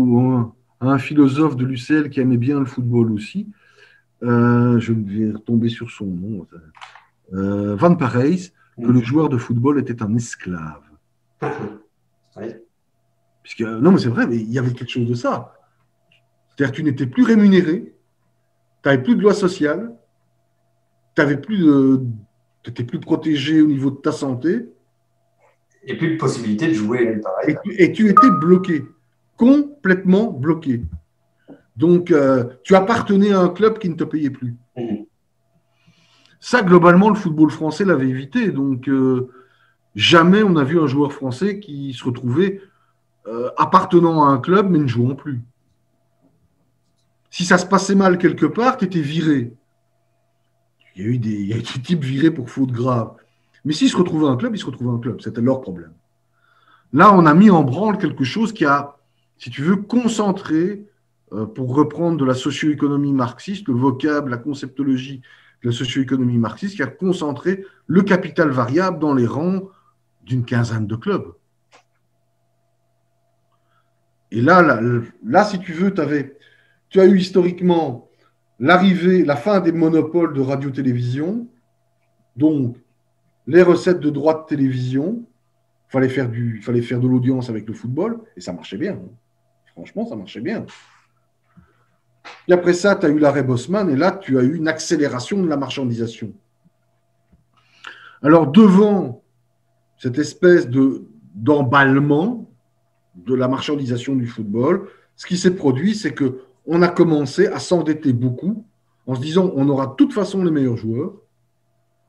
à un philosophe de l'UCL qui aimait bien le football aussi, je vais retomber sur son nom, Van Parijs, que le joueur de football était un esclave. Oui. Non, mais c'est vrai, mais il y avait quelque chose de ça. C'est-à-dire que tu n'étais plus rémunéré, tu n'avais plus de loi sociale, tu n'étais plus protégé au niveau de ta santé. Et plus de possibilité de jouer. Pareil. Et tu étais bloqué, complètement bloqué. Donc, tu appartenais à un club qui ne te payait plus. Ça, globalement, le football français l'avait évité. Donc, jamais on a vu un joueur français qui se retrouvait appartenant à un club, mais ne jouant plus. Si ça se passait mal quelque part, tu étais viré. Il y a eu des types virés pour faute grave. Mais s'ils se retrouvaient un club, ils se retrouvaient un club. C'était leur problème. Là, on a mis en branle quelque chose qui a, si tu veux, concentré, pour reprendre de la socio-économie marxiste, le vocable, la conceptologie de la socio-économie marxiste, qui a concentré le capital variable dans les rangs d'une quinzaine de clubs. Et là si tu veux, tu as eu historiquement la fin des monopoles de radio-télévision, donc les recettes de droits de télévision, fallait faire de l'audience avec le football, et ça marchait bien. Franchement, ça marchait bien. Et après ça, tu as eu l'arrêt Bosman, et là, tu as eu une accélération de la marchandisation. Alors, devant cette espèce d'emballement de la marchandisation du football, ce qui s'est produit, c'est qu'on a commencé à s'endetter beaucoup en se disant on aura de toute façon les meilleurs joueurs,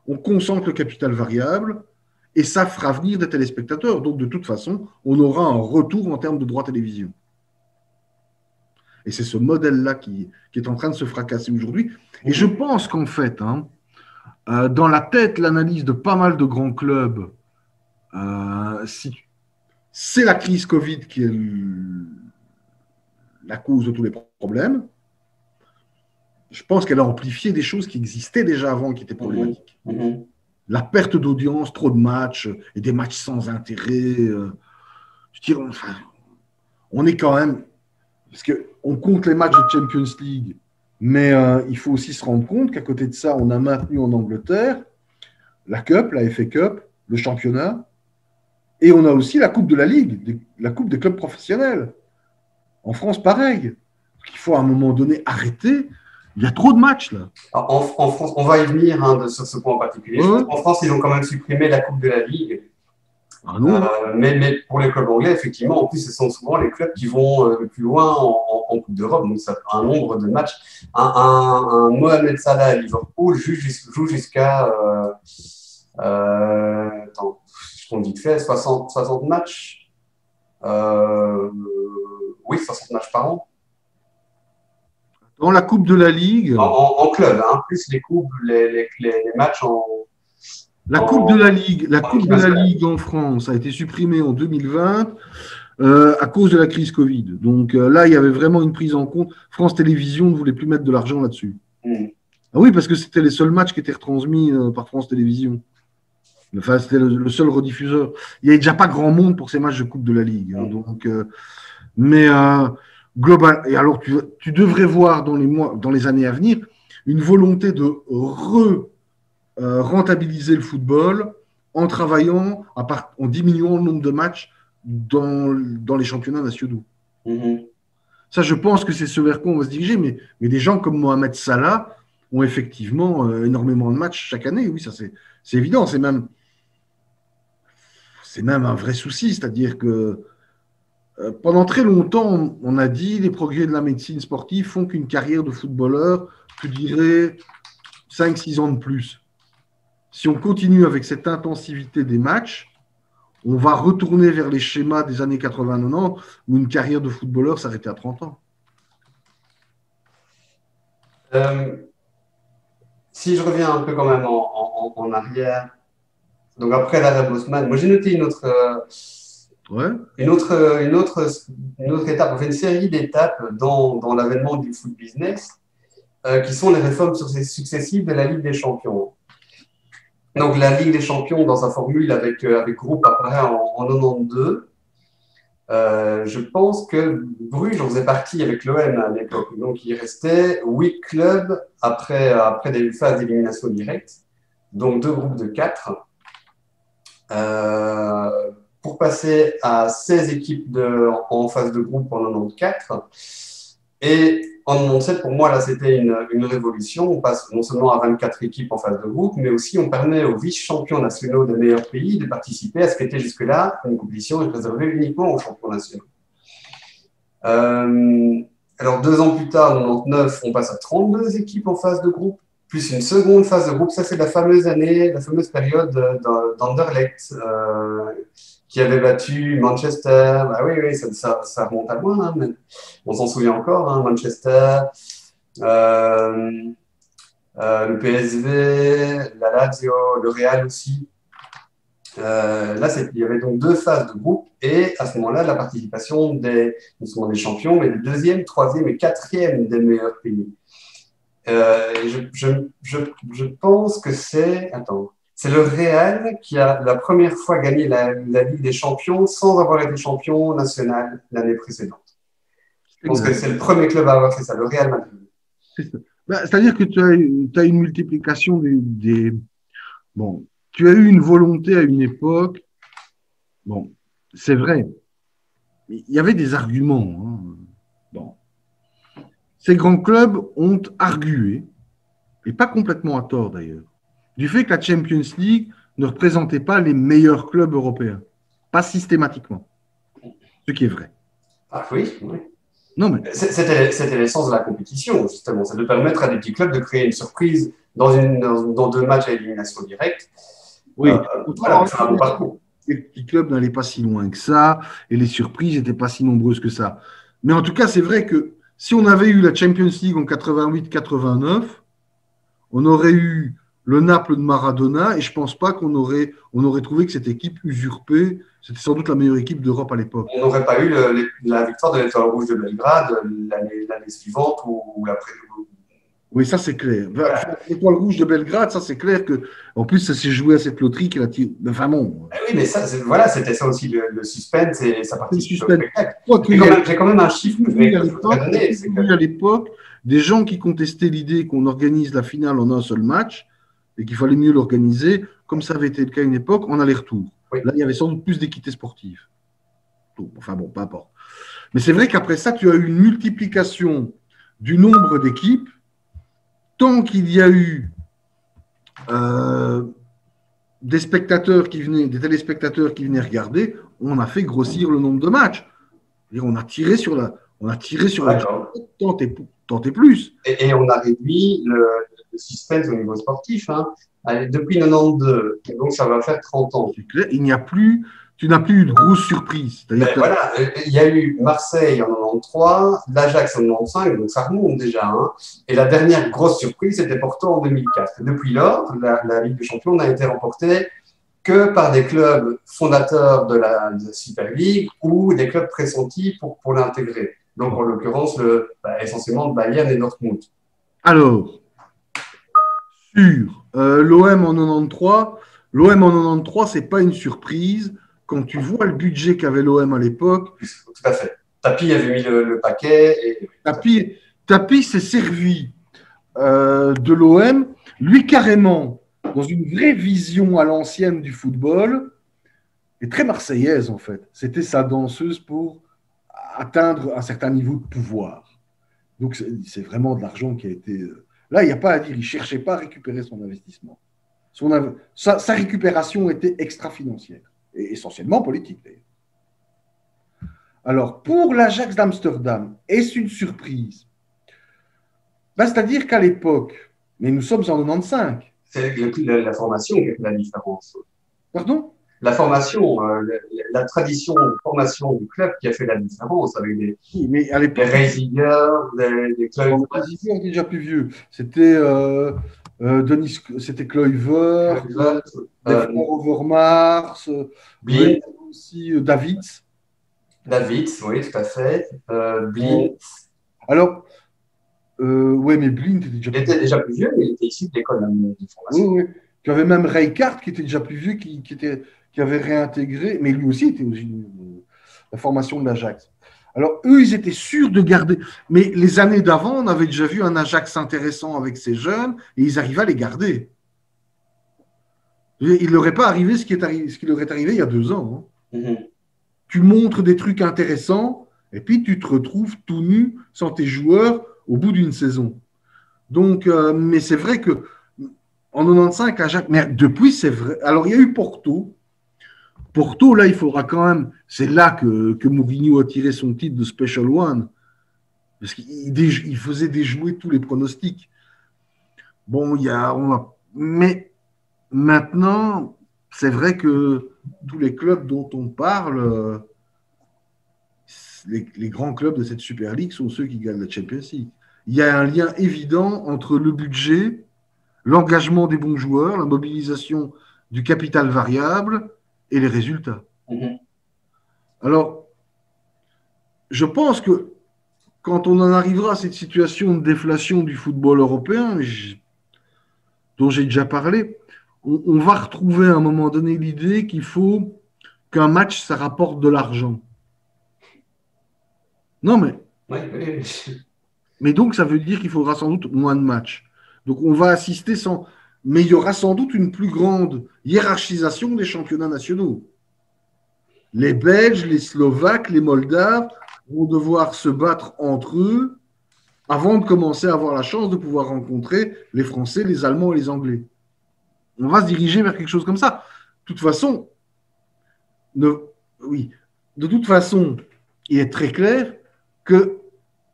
on concentre le capital variable et ça fera venir des téléspectateurs. Donc, de toute façon, on aura un retour en termes de droits télévision. Et c'est ce modèle-là qui est en train de se fracasser aujourd'hui. Et je pense qu'en fait, dans la tête, l'analyse de pas mal de grands clubs, c'est la crise Covid qui est la cause de tous les problèmes. Je pense qu'elle a amplifié des choses qui existaient déjà avant, qui étaient problématiques. La perte d'audience, trop de matchs et des matchs sans intérêt. Je dirais, enfin, on est quand même... Parce qu'on compte les matchs de Champions League, mais il faut aussi se rendre compte qu'à côté de ça, on a maintenu en Angleterre la Cup, la FA Cup, le championnat, et on a aussi la Coupe de la Ligue, la Coupe des clubs professionnels. En France, pareil. Il faut à un moment donné arrêter. Il y a trop de matchs, là. En France, on va y venir sur ce point en particulier. En France, ils ont quand même supprimé la Coupe de la Ligue. Ah non. Mais pour les clubs anglais, effectivement, en plus, ce sont souvent les clubs qui vont le plus loin en Coupe d'Europe. Donc, ça a un nombre de matchs. Un Mohamed Salah à Liverpool joue jusqu'à, attends, je compte vite fait, 60 matchs. Oui, 60 matchs par an. Dans la Coupe de la Ligue. En club, plus les coupes, les matchs en. La Coupe de la Ligue en France a été supprimée en 2020 à cause de la crise Covid. Donc là, il y avait vraiment une prise en compte. France Télévisions ne voulait plus mettre de l'argent là-dessus. Ah oui, parce que c'était les seuls matchs qui étaient retransmis par France Télévisions. Enfin, c'était le seul rediffuseur. Il n'y avait déjà pas grand monde pour ces matchs de Coupe de la Ligue. Donc, mais global. Et alors, tu devrais voir dans les années à venir une volonté de rentabiliser le football en travaillant, en diminuant le nombre de matchs dans les championnats nationaux. Ça, je pense que c'est ce vers quoi on va se diriger, mais des gens comme Mohamed Salah ont effectivement énormément de matchs chaque année. Oui, ça c'est évident, c'est même un vrai souci, c'est-à-dire que pendant très longtemps, on a dit les progrès de la médecine sportive font qu'une carrière de footballeur peut durer 5-6 ans de plus. Si on continue avec cette intensivité des matchs, on va retourner vers les schémas des années 80-90 où une carrière de footballeur s'arrêtait à 30 ans. Si je reviens un peu quand même en arrière, donc après l'arrêt Bosman, moi j'ai noté une autre étape, enfin une série d'étapes dans l'avènement du foot business, qui sont les réformes successives de la Ligue des Champions. Donc, la Ligue des Champions, dans sa formule avec groupe, apparaît en 92. Je pense que Bruges en faisait partie avec l'OM à l'époque. Donc, il restait 8 clubs après des phases d'élimination directe, donc 2 groupes de 4, pour passer à 16 équipes en phase de groupe en 94. Et en 97, pour moi, là, c'était une révolution. On passe non seulement à 24 équipes en phase de groupe, mais aussi on permet aux vice-champions nationaux des meilleurs pays de participer à ce qui était jusque-là une compétition réservée uniquement aux champions nationaux. Alors, 2 ans plus tard, en 99, on passe à 32 équipes en phase de groupe, plus une seconde phase de groupe. Ça, c'est la fameuse période d'Anderlecht, qui avait battu Manchester. Ah oui, ça remonte à loin, hein, mais on s'en souvient encore, hein, Manchester, le PSV, la Lazio, le Real aussi. Là, il y avait donc 2 phases de groupe et à ce moment-là, la participation non seulement des champions, mais des 2e, 3e et 4e des meilleurs pays. Je pense que c'est le Real qui a la première fois gagné la Ligue des Champions sans avoir été champion national l'année précédente. Je pense que c'est le premier club à avoir fait ça, le Real Madrid. C'est-à-dire que tu as une multiplication Bon, tu as eu une volonté à une époque. Bon, c'est vrai. Il y avait des arguments, hein. Bon. Ces grands clubs ont argué, et pas complètement à tort d'ailleurs, du fait que la Champions League ne représentait pas les meilleurs clubs européens. Pas systématiquement. Ce qui est vrai. Ah oui, oui. Non, mais C'était l'essence de la compétition, justement. C'est de permettre à des petits clubs de créer une surprise dans 2 matchs à élimination directe. oui. Voilà, pour faire un bon parcours. Les petits clubs n'allaient pas si loin que ça, et les surprises n'étaient pas si nombreuses que ça. Mais en tout cas, c'est vrai que si on avait eu la Champions League en 88-89, on aurait eu le Naples de Maradona, et je ne pense pas on aurait trouvé que cette équipe usurpée, c'était sans doute la meilleure équipe d'Europe à l'époque. On n'aurait pas eu la victoire de l'Étoile Rouge de Belgrade l'année suivante ou l'après. Oui, ça c'est clair. Voilà. L'Étoile Rouge de Belgrade, ça c'est clair que, en plus, ça s'est joué à cette loterie qui a tiré. Enfin bon. Oui, mais ça, voilà, c'était ça aussi le suspense et ça Le participe au suspense. spectacle. J'ai J'ai quand même un chiffre que je voudrais donner. à l'époque des gens qui contestaient l'idée qu'on organise la finale en un seul match et qu'il fallait mieux l'organiser, comme ça avait été le cas à une époque, en aller-retour. Oui. Là, il y avait sans doute plus d'équité sportive. Enfin bon, peu importe. Mais c'est vrai qu'après ça, tu as eu une multiplication du nombre d'équipes tant qu'il y a eu des spectateurs qui venaient, des téléspectateurs qui venaient regarder, on a fait grossir le nombre de matchs. On a tiré sur la tant et plus. Et on a réduit le suspense au niveau sportif. Hein. Allez, depuis 92, donc ça va faire 30 ans. C'est clair, tu n'as plus eu de grosses surprises. Voilà, il y a eu Marseille en 93, l'Ajax en 95, donc ça remonte déjà. Hein. Et la dernière grosse surprise, c'était Porto en 2004. Depuis lors, la Ligue des Champions n'a été remportée que par des clubs fondateurs de la Super League ou des clubs pressentis pour l'intégrer. Donc, en l'occurrence, essentiellement de Bayern et Dortmund. Alors, sur l'OM en 93, ce n'est pas une surprise quand tu vois le budget qu'avait l'OM à l'époque. Tout à fait. Tapi avait mis le paquet. Tapi s'est servi de l'OM, lui carrément, dans une vraie vision à l'ancienne du football, et très marseillaise en fait. C'était sa danseuse pour atteindre un certain niveau de pouvoir. Donc c'est vraiment de l'argent qui a été... Là, il n'y a pas à dire, il ne cherchait pas à récupérer son investissement. Sa récupération était extra-financière, et essentiellement politique d'ailleurs. Alors, pour l'Ajax d'Amsterdam, est-ce une surprise? C'est-à-dire qu'à l'époque, mais nous sommes en 95. C'est la formation qui fait la différence. Pardon? La formation, la tradition de formation du club qui a fait la différence avec des Reisiger, des clubs. Les Reisiger étaient déjà plus vieux. C'était c'était Kluivert, Overmars, aussi Davids. Davids, oui, tout à fait. Blind. Alors, oui, mais Blind était déjà plus vieux, mais il était issu de l'école de formation. Oui, oui. Tu avais même Rijkaard qui était déjà plus vieux, qui avait réintégré, mais lui aussi était la formation de l'Ajax. Alors, eux, ils étaient sûrs de garder. Mais les années d'avant, on avait déjà vu un Ajax intéressant avec ces jeunes et ils arrivaient à les garder. Il ne leur est pas arrivé ce qui leur est arrivé il y a 2 ans. Hein. Mm-hmm. Tu montres des trucs intéressants et puis tu te retrouves tout nu sans tes joueurs au bout d'une saison. Donc, mais c'est vrai que en 95, Ajax, mais depuis, c'est vrai. Alors, il y a eu Porto. Porto, là, il faudra quand même. C'est là que Mourinho a tiré son titre de Special One. Parce qu'il faisait déjouer tous les pronostics. Bon, mais maintenant, c'est vrai que tous les clubs dont on parle, les grands clubs de cette Super League sont ceux qui gagnent la Champions League. Il y a un lien évident entre le budget, l'engagement des bons joueurs, la mobilisation du capital variable et les résultats. Mm-hmm. Alors, je pense que quand on en arrivera à cette situation de déflation du football européen, dont j'ai déjà parlé, on va retrouver à un moment donné l'idée qu'il faut qu'un match, ça rapporte de l'argent. Non, mais... Oui. Mais donc, ça veut dire qu'il faudra sans doute moins de matchs. Donc, on va assister sans. Mais il y aura sans doute une plus grande hiérarchisation des championnats nationaux. Les Belges, les Slovaques, les Moldaves vont devoir se battre entre eux avant de commencer à avoir la chance de pouvoir rencontrer les Français, les Allemands et les Anglais. On va se diriger vers quelque chose comme ça. De toute façon, oui, de toute façon, il est très clair que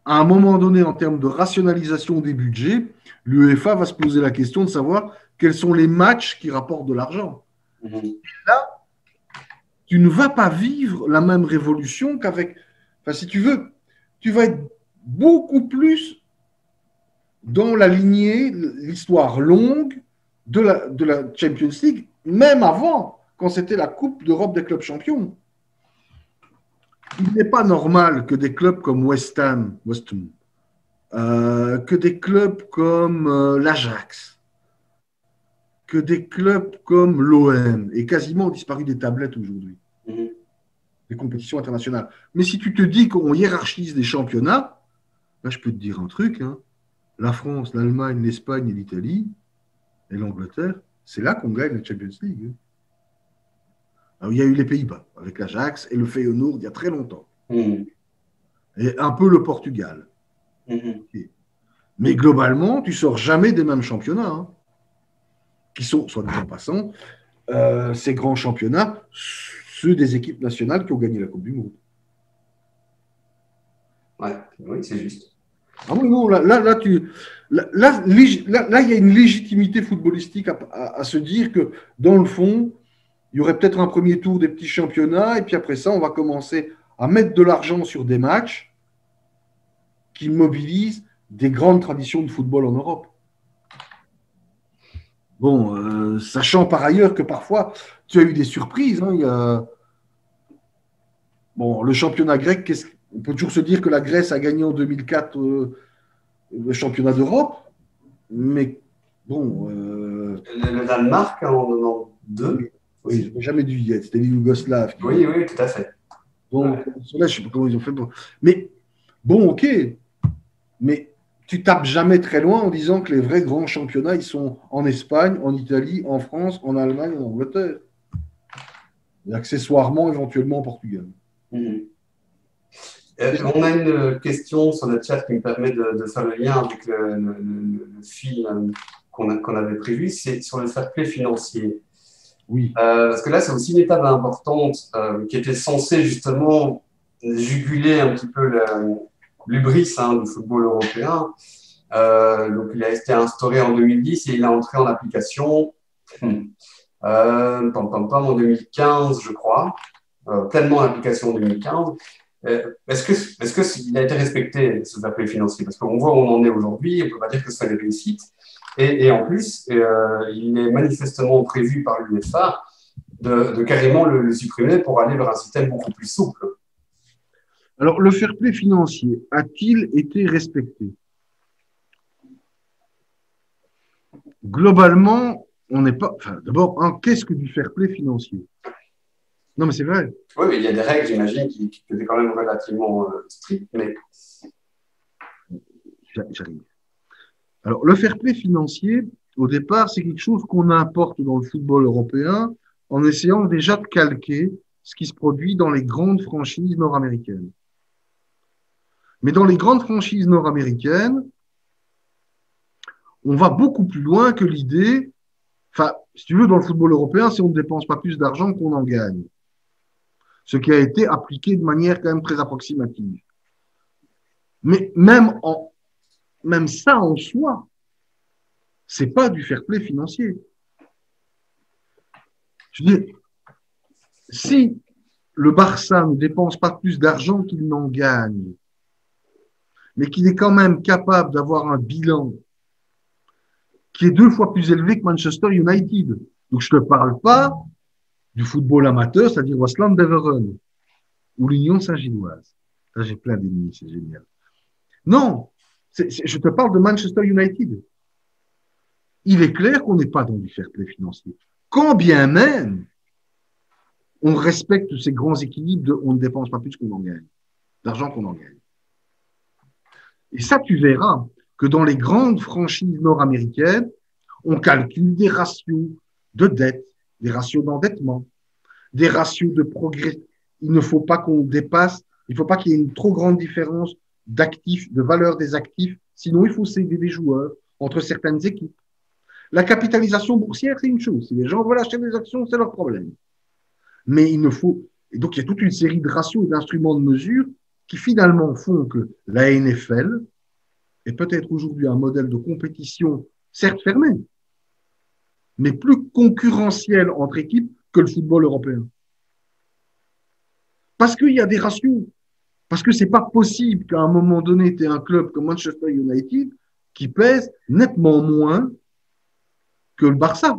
à un moment donné, en termes de rationalisation des budgets, l'UEFA va se poser la question de savoir quels sont les matchs qui rapportent de l'argent. Là, tu ne vas pas vivre la même révolution qu'avec. Enfin, si tu veux, tu vas être beaucoup plus dans la lignée, l'histoire longue de la Champions League, même avant, quand c'était la Coupe d'Europe des clubs champions. Il n'est pas normal que des clubs comme West Ham, que des clubs comme l'Ajax, que des clubs comme l'OM aient quasiment disparu des tablettes aujourd'hui, des compétitions internationales. Mais si tu te dis qu'on hiérarchise des championnats, là, je peux te dire un truc, hein. La France, l'Allemagne, l'Espagne et l'Italie et l'Angleterre, c'est là qu'on gagne la Champions League. Hein. Alors, il y a eu les Pays-Bas avec l'Ajax et le Feyenoord il y a très longtemps. Et un peu le Portugal. Mais globalement, tu sors jamais des mêmes championnats, hein, qui sont, soit dit en passant, ces grands championnats, ceux des équipes nationales qui ont gagné la Coupe du Monde. Ouais, oui, c'est juste. Ah oui, non, là, il y a une légitimité footballistique à se dire que, dans le fond, il y aurait peut-être un premier tour des petits championnats, et puis après ça, on va commencer à mettre de l'argent sur des matchs qui mobilisent des grandes traditions de football en Europe. Bon, sachant par ailleurs que parfois, tu as eu des surprises. Hein, il y a... Bon, le championnat grec, on peut toujours se dire que la Grèce a gagné en 2004 le championnat d'Europe, mais bon... Le Danemark en 92. Oui, je n'ai jamais dû y être. C'était les Yougoslaves. Oui, oui, tout à fait. Donc, là, je ne sais pas comment ils ont fait. Mais bon, ok. Mais tu tapes jamais très loin en disant que les vrais grands championnats, ils sont en Espagne, en Italie, en France, en Allemagne, en Angleterre. Et accessoirement, éventuellement, en Portugal. On a une question sur le chat qui me permet de faire le lien avec le fil qu'on avait prévu, c'est sur le fair play financier. Oui. Parce que là, c'est aussi une étape importante qui était censée justement juguler un petit peu l'hubris du football européen. Donc, il a été instauré en 2010 et il est entré en application en 2015, je crois. Pleinement en application en 2015. Est-ce qu'il a été respecté, ce fair play financier? Parce qu'on voit où on en est aujourd'hui, on ne peut pas dire que ce soit une réussite. Et en plus, il est manifestement prévu par l'UEFA de carrément le supprimer pour aller vers un système beaucoup plus souple. Alors, le fair play financier a-t-il été respecté? Globalement, on n'est pas. Enfin, d'abord, qu'est-ce que du fair play financier? Non, mais c'est vrai. Oui, mais il y a des règles, j'imagine, qui étaient quand même relativement strictes. Mais... J'arrive. Alors, le fair play financier, au départ, c'est quelque chose qu'on importe dans le football européen en essayant déjà de calquer ce qui se produit dans les grandes franchises nord-américaines. Mais dans les grandes franchises nord-américaines, on va beaucoup plus loin que l'idée, enfin, si tu veux, dans le football européen, si on ne dépense pas plus d'argent qu'on en gagne. Ce qui a été appliqué de manière quand même très approximative. Mais même ça en soi, c'est pas du fair play financier. Je veux dire, si le Barça ne dépense pas plus d'argent qu'il n'en gagne, mais qu'il est quand même capable d'avoir un bilan qui est 2 fois plus élevé que Manchester United. Donc, je ne te parle pas du football amateur, c'est-à-dire Waasland Beveren ou l'Union Saint-Gilloise. Là, j'ai plein d'ennemis, c'est génial. Non, je te parle de Manchester United. Il est clair qu'on n'est pas dans du fair play financier. Quand bien même, on respecte ces grands équilibres de on ne dépense pas plus qu'on en gagne, d'argent qu'on en gagne. Et ça, tu verras que dans les grandes franchises nord-américaines, on calcule des ratios de dette, des ratios d'endettement, des ratios de progrès. Il ne faut pas qu'on dépasse, il ne faut pas qu'il y ait une trop grande différence d'actifs, de valeur des actifs, sinon il faut céder des joueurs entre certaines équipes. La capitalisation boursière, c'est une chose. Si les gens veulent acheter des actions, c'est leur problème. Mais il ne faut. Et donc, il y a toute une série de ratios et d'instruments de mesure qui finalement font que la NFL est peut-être aujourd'hui un modèle de compétition, certes fermé, mais plus concurrentiel entre équipes que le football européen. Parce qu'il y a des ratios. Parce que c'est pas possible qu'à un moment donné, tu aies un club comme Manchester United qui pèse nettement moins que le Barça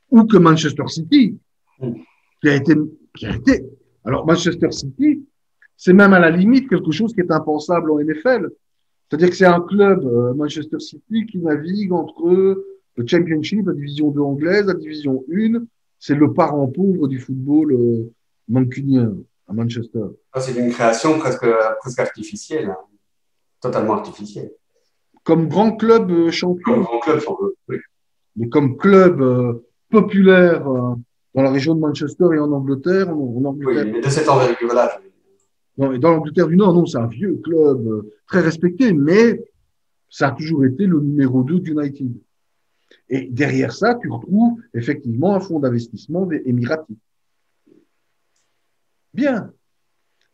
ou que Manchester City, qui a été, qui a été. Alors, Manchester City, c'est même à la limite quelque chose qui est impensable en NFL. C'est-à-dire que c'est un club, Manchester City, qui navigue entre le Championship, la division 2 anglaise, la division 1. C'est le parent pauvre du football mancunien à Manchester. C'est une création presque artificielle, hein. Totalement artificielle. Comme grand club Comme champion, grand club, si on veut. Oui. mais comme club populaire dans la région de Manchester et en Angleterre, en Angleterre. Oui, mais de cette envergure-là. Non, et dans l'Angleterre du Nord, non, c'est un vieux club très respecté, mais ça a toujours été le numéro 2 d'United. Et derrière ça, tu retrouves effectivement un fonds d'investissement des Émiratis. Bien.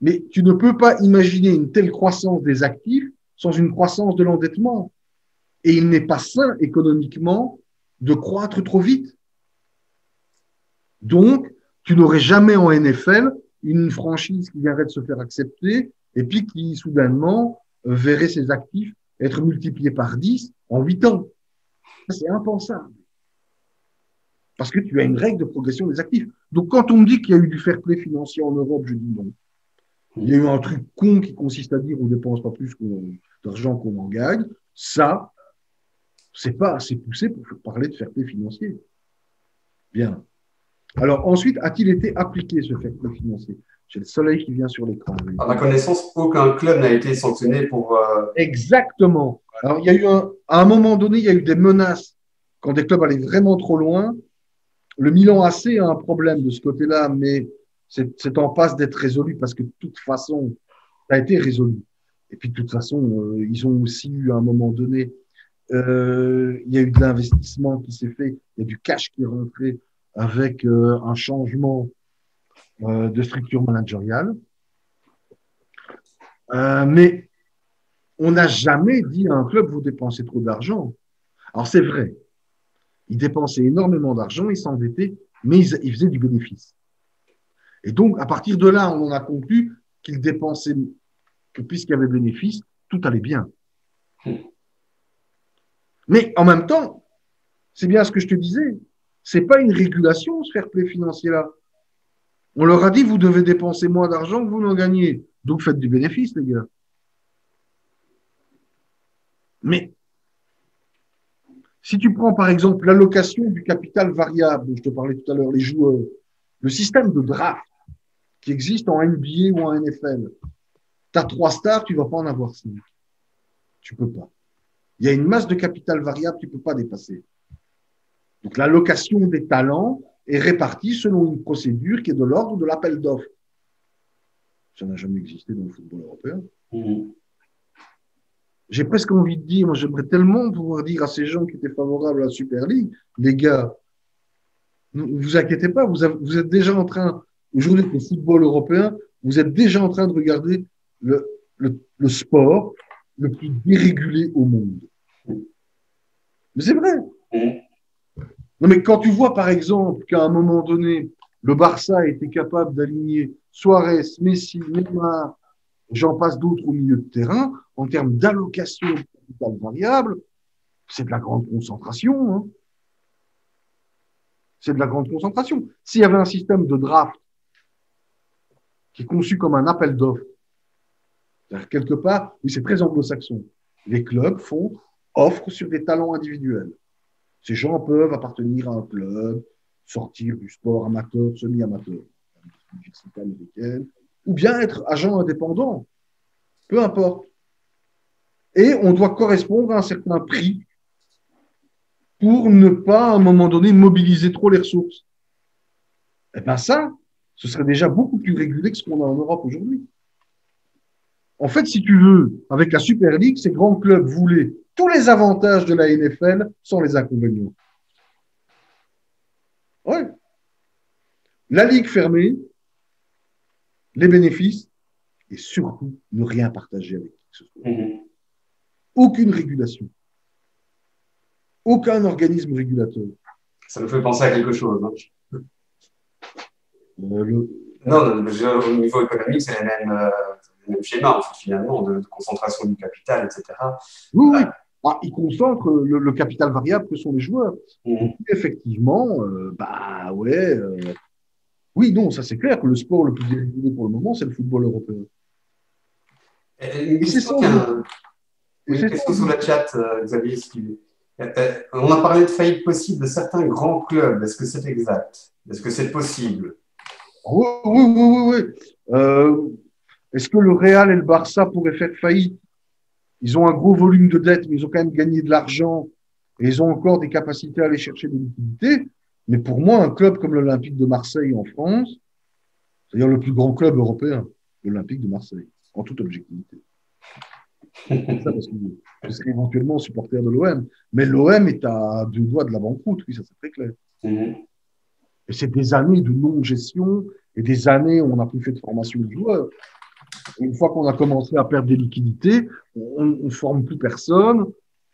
Mais tu ne peux pas imaginer une telle croissance des actifs sans une croissance de l'endettement. Et il n'est pas sain économiquement de croître trop vite. Donc, tu n'aurais jamais en NFL une franchise qui viendrait de se faire accepter et puis qui, soudainement, verrait ses actifs être multipliés par 10 en 8 ans. C'est impensable. Parce que tu as une règle de progression des actifs. Donc, quand on me dit qu'il y a eu du fair play financier en Europe, je dis non. Il y a eu un truc con qui consiste à dire on ne dépense pas plus d'argent qu'on en gagne. Ça, c'est pas assez poussé pour parler de fair play financier. Bien. Alors ensuite, a-t-il été appliqué ce fair play financier? J'ai le soleil qui vient sur l'écran. À ma connaissance, aucun club n'a été sanctionné pour. Exactement. Alors il y a eu à un moment donné, il y a eu des menaces quand des clubs allaient vraiment trop loin. Le Milan AC a un problème de ce côté-là, mais c'est en passe d'être résolu parce que de toute façon, ça a été résolu. Et puis de toute façon, ils ont aussi eu à un moment donné, il y a eu de l'investissement qui s'est fait, il y a du cash qui est rentré avec un changement de structure managériale. Mais on n'a jamais dit à un club, vous dépensez trop d'argent. Alors c'est vrai, ils dépensaient énormément d'argent, ils s'endettaient, mais ils faisaient du bénéfice. Et donc, à partir de là, on en a conclu qu'ils dépensaient, que puisqu'il y avait bénéfice, tout allait bien. Mais en même temps, c'est bien ce que je te disais, c'est pas une régulation, ce fair play financier-là. On leur a dit, vous devez dépenser moins d'argent que vous n'en gagnez. Donc, faites du bénéfice, les gars. Mais si tu prends, par exemple, l'allocation du capital variable, dont je te parlais tout à l'heure, les joueurs, le système de draft qui existe en NBA ou en NFL, tu as 3 stars, tu ne vas pas en avoir 5. Tu peux pas. Il y a une masse de capital variable que tu ne peux pas dépasser. Donc, l'allocation des talents est répartie selon une procédure qui est de l'ordre de l'appel d'offres. Ça n'a jamais existé dans le football européen. J'ai presque envie de dire, moi j'aimerais tellement pouvoir dire à ces gens qui étaient favorables à la Super League, les gars, ne vous inquiétez pas, vous êtes déjà en train, aujourd'hui le football européen, vous êtes déjà en train de regarder le sport le plus dérégulé au monde. Mais c'est vrai. Non, mais quand tu vois par exemple qu'à un moment donné, le Barça était capable d'aligner Suarez, Messi, Neymar, j'en passe d'autres au milieu de terrain, en termes d'allocation de capital variable, c'est de la grande concentration. Hein. C'est de la grande concentration. S'il y avait un système de draft qui est conçu comme un appel d'offres, quelque part, oui, c'est très anglo-saxon. Les clubs offrent sur des talents individuels. Ces gens peuvent appartenir à un club, sortir du sport amateur, semi-amateur, américaine, ou bien être agent indépendant. Peu importe. Et on doit correspondre à un certain prix pour ne pas, à un moment donné, mobiliser trop les ressources. Eh bien ça, ce serait déjà beaucoup plus régulé que ce qu'on a en Europe aujourd'hui. En fait, si tu veux, avec la Super League, ces grands clubs voulaient tous les avantages de la NFL sans les inconvénients. Ouais. La ligue fermée, les bénéfices, et surtout ne rien partager avec qui que ce soit. Aucune régulation. Aucun organisme régulateur. Ça nous fait penser à quelque chose. Hein. Le... Non, au niveau économique, c'est les mêmes schémas, en fait, finalement, de concentration du capital, etc. Oui, oui. Ah, ils concentrent le capital variable que sont les joueurs. Donc, effectivement, bah ouais. Oui, non, ça c'est clair que le sport le plus dérégulé pour le moment, c'est le football européen. Une question, une question sur le chat, Xavier. On a parlé de faillite possible de certains grands clubs. Est-ce que c'est exact? Est-ce que c'est possible? Oui, oui, oui, oui, oui. Est-ce que le Real et le Barça pourraient faire faillite? Ils ont un gros volume de dettes, mais ils ont quand même gagné de l'argent et ils ont encore des capacités à aller chercher des liquidités. Mais pour moi, un club comme l'Olympique de Marseille en France, c'est-à-dire le plus grand club européen, l'Olympique de Marseille, en toute objectivité. Ça, parce que je serais éventuellement supporter de l'OM. Mais l'OM est à 2 doigts de la banqueroute, oui, ça c'est très clair. Et c'est des années de non-gestion et des années où on n'a plus fait de formation de joueurs. Et une fois qu'on a commencé à perdre des liquidités, on ne forme plus personne,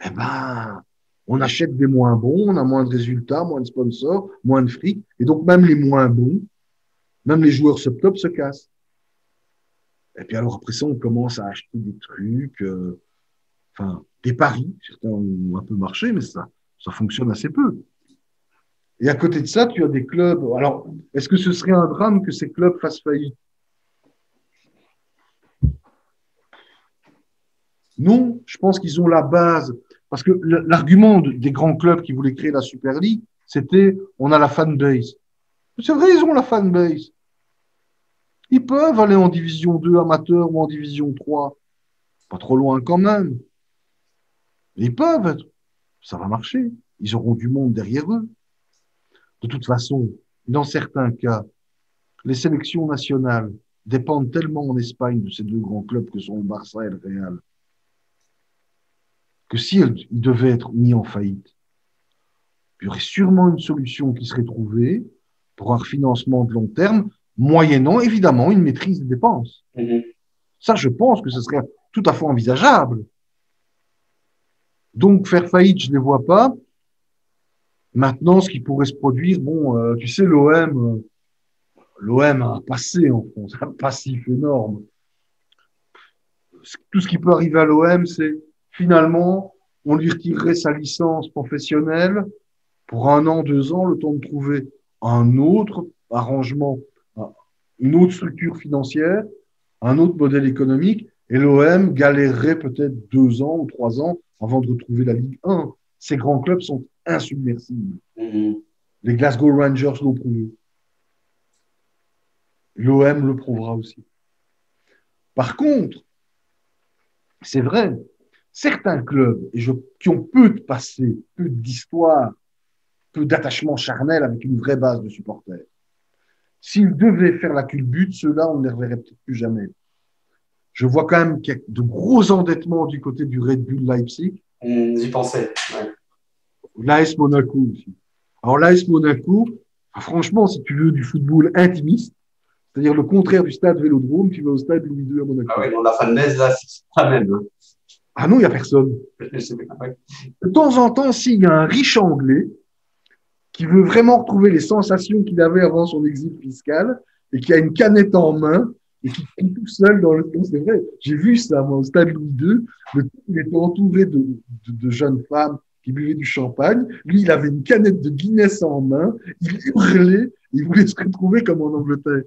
eh ben, on achète des moins bons, on a moins de résultats, moins de sponsors, moins de fric. Et donc, même les moins bons, même les joueurs sub-top se cassent. Et puis alors, après ça, on commence à acheter des trucs, enfin, des paris. Certains ont un peu marché, mais ça fonctionne assez peu. Et à côté de ça, tu as des clubs. Alors, est-ce que ce serait un drame que ces clubs fassent faillite? Non, je pense qu'ils ont la base. Parce que l'argument des grands clubs qui voulaient créer la Super League, c'était on a la fanbase. C'est vrai, ils ont la fanbase. Ils peuvent aller en division 2 amateur ou en division 3. Pas trop loin quand même. Ils peuvent être. Ça va marcher. Ils auront du monde derrière eux. De toute façon, dans certains cas, les sélections nationales dépendent tellement en Espagne de ces 2 grands clubs que sont le Barça et le Real, que s'ils devaient être mis en faillite, il y aurait sûrement une solution qui serait trouvée pour un financement de long terme, moyennant évidemment une maîtrise des dépenses. Ça, je pense que ce serait tout à fait envisageable. Donc, faire faillite, je ne les vois pas. Maintenant, ce qui pourrait se produire, bon, tu sais, l'OM a un passé en France, un passif énorme. Tout ce qui peut arriver à l'OM, c'est finalement, on lui retirerait sa licence professionnelle pour 1 an, 2 ans, le temps de trouver un autre arrangement, une autre structure financière, un autre modèle économique, et l'OM galérerait peut-être 2 ans ou 3 ans avant de retrouver la Ligue 1. Ces grands clubs sont insubmersibles. Les Glasgow Rangers l'ont prouvé. L'OM le prouvera aussi. Par contre, c'est vrai, certains clubs qui ont peu de passé, peu d'histoire, peu d'attachement charnel avec une vraie base de supporters, s'ils devaient faire la culbute, ceux-là, on ne les reverrait peut-être plus jamais. Je vois quand même qu'il y a de gros endettements du côté du Red Bull Leipzig. J'y pensais. Ouais. L'AS Monaco aussi. Alors l'AS Monaco, franchement, si tu veux du football intimiste, c'est-à-dire le contraire du stade Vélodrome, tu vas au stade Louis II à Monaco. Ah oui, dans la fanbase, là, c'est pas même. Hein. Ah non, il n'y a personne. De temps en temps, s'il y a un riche anglais qui veut vraiment retrouver les sensations qu'il avait avant son exil fiscal et qui a une canette en main et qui est tout seul dans le temps. C'est vrai, j'ai vu ça, moi, au stade Louis II. Il était entouré de jeunes femmes qui buvaient du champagne. Lui, il avait une canette de Guinness en main. Il hurlait. Il voulait se retrouver comme en Angleterre.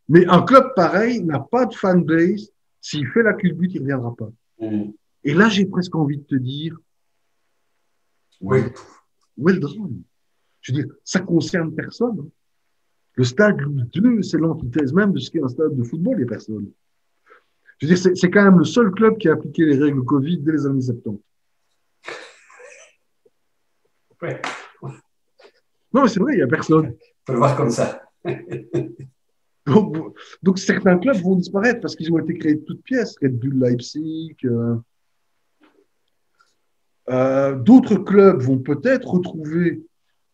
Mais un club pareil n'a pas de fanbase. S'il fait la culbute, il ne reviendra pas. Et là, j'ai presque envie de te dire, oui. Où est le drame? Je veux dire, ça concerne personne. Le stade Louis II, c'est l'antithèse même de ce qu'est un stade de football, les personnes. Je veux dire, c'est quand même le seul club qui a appliqué les règles Covid dès les années 70. Ouais, Non, mais c'est vrai, il n'y a personne. on peut le voir comme ça. Donc, donc, certains clubs vont disparaître parce qu'ils ont été créés de toutes pièces. Red Bull Leipzig. D'autres clubs vont peut-être retrouver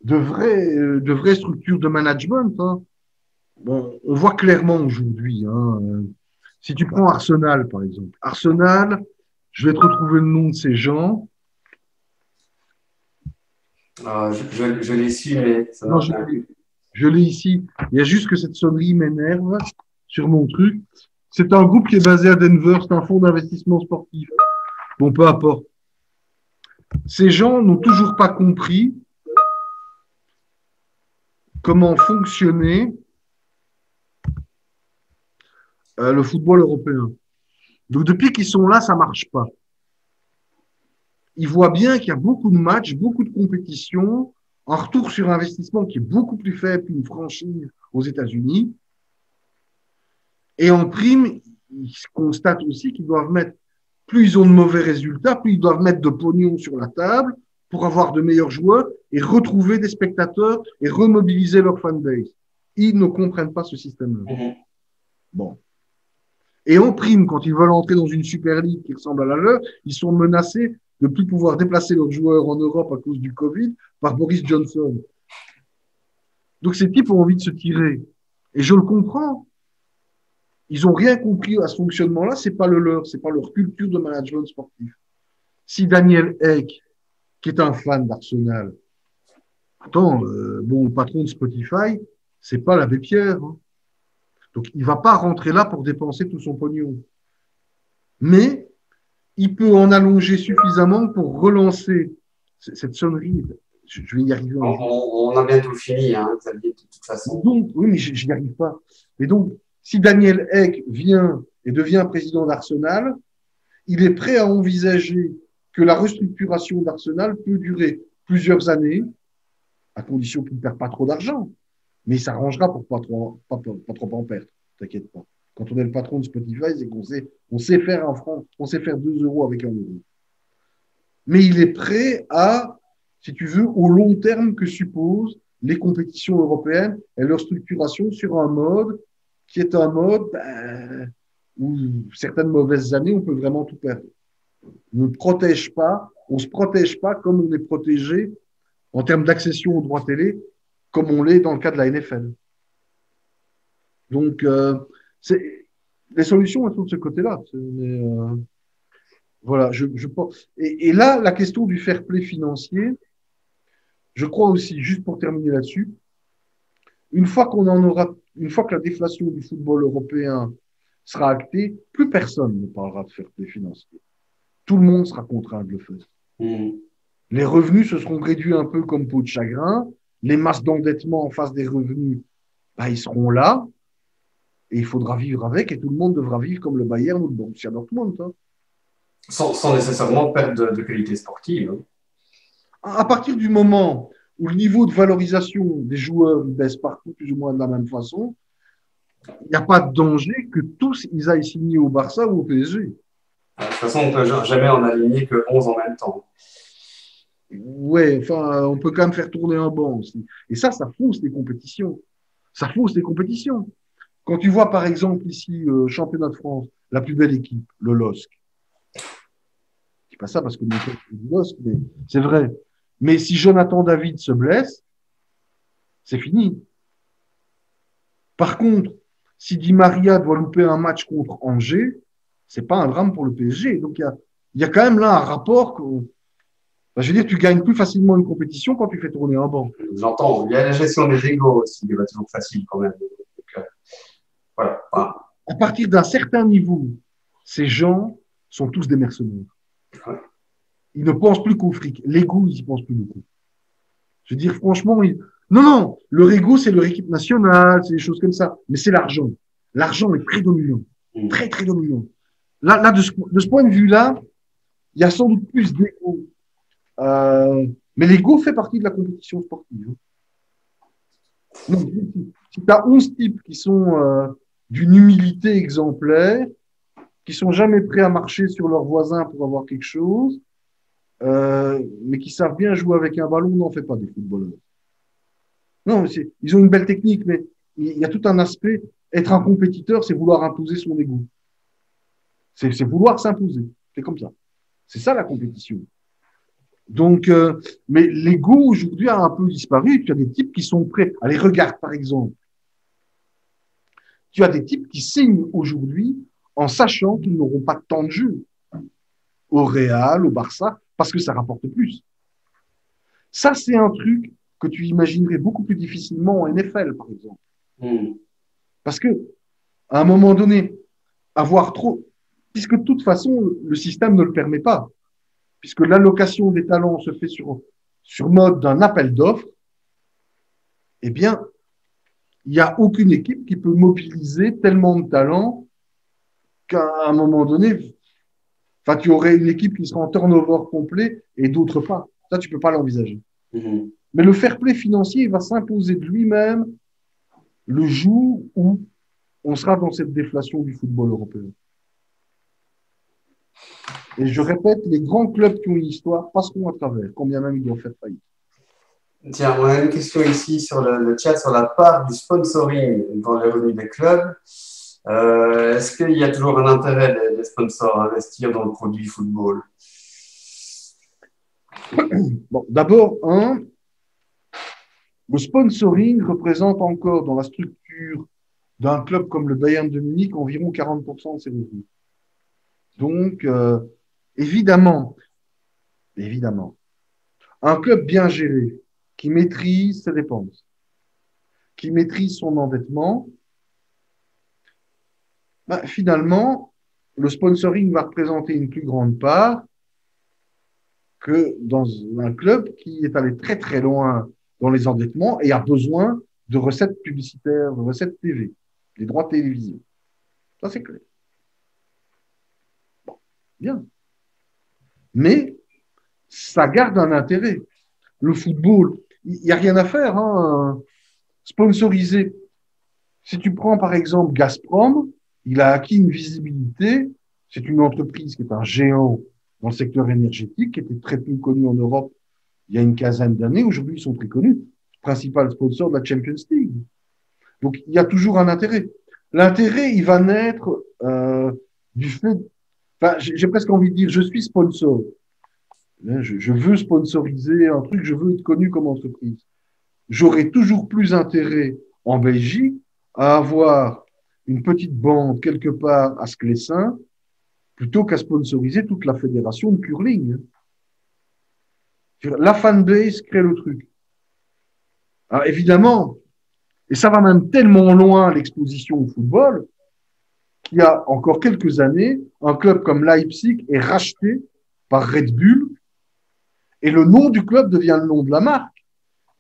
de vraies structures de management. Hein. Bon, on voit clairement aujourd'hui. Hein, si tu prends Arsenal, par exemple. Arsenal, je vais te retrouver le nom de ces gens. Je l'ai su, mais ça Non, m'a fait un peu. je l'ai ici. Il y a juste que cette sonnerie m'énerve sur mon truc. C'est un groupe qui est basé à Denver. C'est un fonds d'investissement sportif. Bon, peu importe. Ces gens n'ont toujours pas compris comment fonctionnait le football européen. Donc, depuis qu'ils sont là, ça marche pas. Ils voient bien qu'il y a beaucoup de matchs, beaucoup de compétitions, un retour sur investissement qui est beaucoup plus faible qu'une franchise aux États-Unis. Et en prime, ils constatent aussi qu'ils doivent mettre, plus ils ont de mauvais résultats, plus ils doivent mettre de pognon sur la table pour avoir de meilleurs joueurs et retrouver des spectateurs et remobiliser leur fanbase. Ils ne comprennent pas ce système-là. Bon. Et en prime, quand ils veulent entrer dans une Super League qui ressemble à la leur, ils sont menacés de ne plus pouvoir déplacer leurs joueurs en Europe à cause du Covid par Boris Johnson. Donc ces types ont envie de se tirer. Et je le comprends. Ils n'ont rien compris à ce fonctionnement-là, c'est pas le leur, c'est pas leur culture de management sportif. Si Daniel Ek, qui est un fan d'Arsenal, attends, bon, le patron de Spotify, c'est pas l'abbé Pierre. Hein. Donc il va pas rentrer là pour dépenser tout son pognon. Mais il peut en allonger suffisamment pour relancer cette sonnerie. Je vais y arriver un jour. On a bientôt fini, hein, Xavier, de toute façon. Donc, oui, mais je n'y arrive pas. Et donc, si Daniel Ek vient et devient président d'Arsenal, il est prêt à envisager que la restructuration d'Arsenal peut durer plusieurs années, à condition qu'il ne perde pas trop d'argent. Mais il s'arrangera pour pas trop en perdre. T'inquiète pas. Quand on est le patron de Spotify, c'est on sait faire un franc, on sait faire 2 euros avec 1 euro. Mais il est prêt à, si tu veux, au long terme que supposent les compétitions européennes et leur structuration sur un mode qui est un mode où certaines mauvaises années, on peut vraiment tout perdre. On ne protège pas, on ne se protège pas comme on est protégé en termes d'accession aux droits télé, comme on l'est dans le cas de la NFL. Donc, les solutions, elles sont de ce côté-là. Voilà, je pense. Et là, la question du fair play financier, je crois aussi, juste pour terminer là-dessus, une fois que la déflation du football européen sera actée, plus personne ne parlera de fair play financier. Tout le monde sera contraint de le faire. Les revenus se seront réduits un peu comme peau de chagrin. Les masses d'endettement en face des revenus, ils seront là. Et il faudra vivre avec, et tout le monde devra vivre comme le Bayern ou le Borussia Dortmund. Hein. Sans nécessairement perdre de qualité sportive. Hein. À partir du moment où le niveau de valorisation des joueurs baisse partout plus ou moins de la même façon, il n'y a pas de danger que tous ils aillent signer au Barça ou au PSG. De toute façon, on ne peut jamais en aligner que 11 en même temps. Ouais, enfin, on peut quand même faire tourner un banc aussi. Et ça fausse les compétitions. Ça fausse les compétitions. Quand tu vois, par exemple, ici, championnat de France, la plus belle équipe, le LOSC. Je ne dis pas ça parce que mon père est du LOSC, mais c'est vrai. Mais si Jonathan David se blesse, c'est fini. Par contre, si Di Maria doit louper un match contre Angers, c'est pas un drame pour le PSG. Donc, il y a quand même là un rapport que, je veux dire, tu gagnes plus facilement une compétition quand tu fais tourner un banc. J'entends. Il y a la gestion des égos aussi, qui est pas toujours facile quand même. Donc, voilà. À partir d'un certain niveau, ces gens sont tous des mercenaires. Ouais. Ils ne pensent plus qu'au fric. L'ego, ils y pensent plus beaucoup. Je veux dire, franchement, non, leur ego, c'est leur équipe nationale, c'est des choses comme ça. Mais c'est l'argent. L'argent est prédominant. Très, très dominant. Là de ce point de vue-là, il y a sans doute plus d'ego. Mais l'ego fait partie de la compétition sportive. Donc, si tu as 11 types qui sont d'une humilité exemplaire, qui sont jamais prêts à marcher sur leurs voisins pour avoir quelque chose, mais qui savent bien jouer avec un ballon, on n'en fait pas des footballeurs. Non, ils ont une belle technique, mais il y a tout un aspect. Être un compétiteur, c'est vouloir imposer son ego. C'est vouloir s'imposer. C'est comme ça. C'est ça la compétition. Donc, mais l'ego aujourd'hui a un peu disparu. Tu as des types qui sont prêts. Allez, regarde par exemple. Tu as des types qui signent aujourd'hui en sachant qu'ils n'auront pas de temps de jeu au Real, au Barça, parce que ça rapporte plus. Ça, c'est un truc que tu imaginerais beaucoup plus difficilement en NFL, par exemple. Parce que, à un moment donné, avoir trop, puisque de toute façon, le système ne le permet pas, puisque l'allocation des talents se fait sur mode d'un appel d'offres, eh bien, il n'y a aucune équipe qui peut mobiliser tellement de talents qu'à un moment donné, enfin, tu aurais une équipe qui sera en turnover complet et d'autres pas. Ça, tu peux pas l'envisager. Mais le fair play financier, il va s'imposer de lui-même le jour où on sera dans cette déflation du football européen. Et je répète, les grands clubs qui ont une histoire passeront à travers, combien même ils doivent faire faillite. Tiens, on a une question ici sur le chat sur la part du sponsoring dans les revenus des clubs. Est-ce qu'il y a toujours un intérêt des sponsors à investir dans le produit football? Bon, d'abord, le sponsoring représente encore dans la structure d'un club comme le Bayern de Munich environ 40% de ses revenus. Donc, évidemment, un club bien géré, qui maîtrise ses dépenses, qui maîtrise son endettement, finalement, le sponsoring va représenter une plus grande part que dans un club qui est allé très très loin dans les endettements et a besoin de recettes publicitaires, de recettes TV, des droits de télévision. Ça, c'est clair. Bon, bien. Mais ça garde un intérêt. Le football, il n'y a rien à faire. Sponsorisé. Si tu prends par exemple Gazprom, il a acquis une visibilité. C'est une entreprise qui est un géant dans le secteur énergétique, qui était très peu connue en Europe il y a une quinzaine d'années. Aujourd'hui, ils sont très connus. Principal sponsor de la Champions League. Donc, il y a toujours un intérêt. L'intérêt, il va naître du fait. Enfin, j'ai presque envie de dire, je suis sponsor. Je veux sponsoriser un truc, je veux être connu comme entreprise. J'aurai toujours plus intérêt en Belgique à avoir une petite bande quelque part à Sclessin plutôt qu'à sponsoriser toute la fédération de curling. La fanbase crée le truc. Alors évidemment, et ça va même tellement loin l'exposition au football, qu'il y a encore quelques années, un club comme Leipzig est racheté par Red Bull et le nom du club devient le nom de la marque.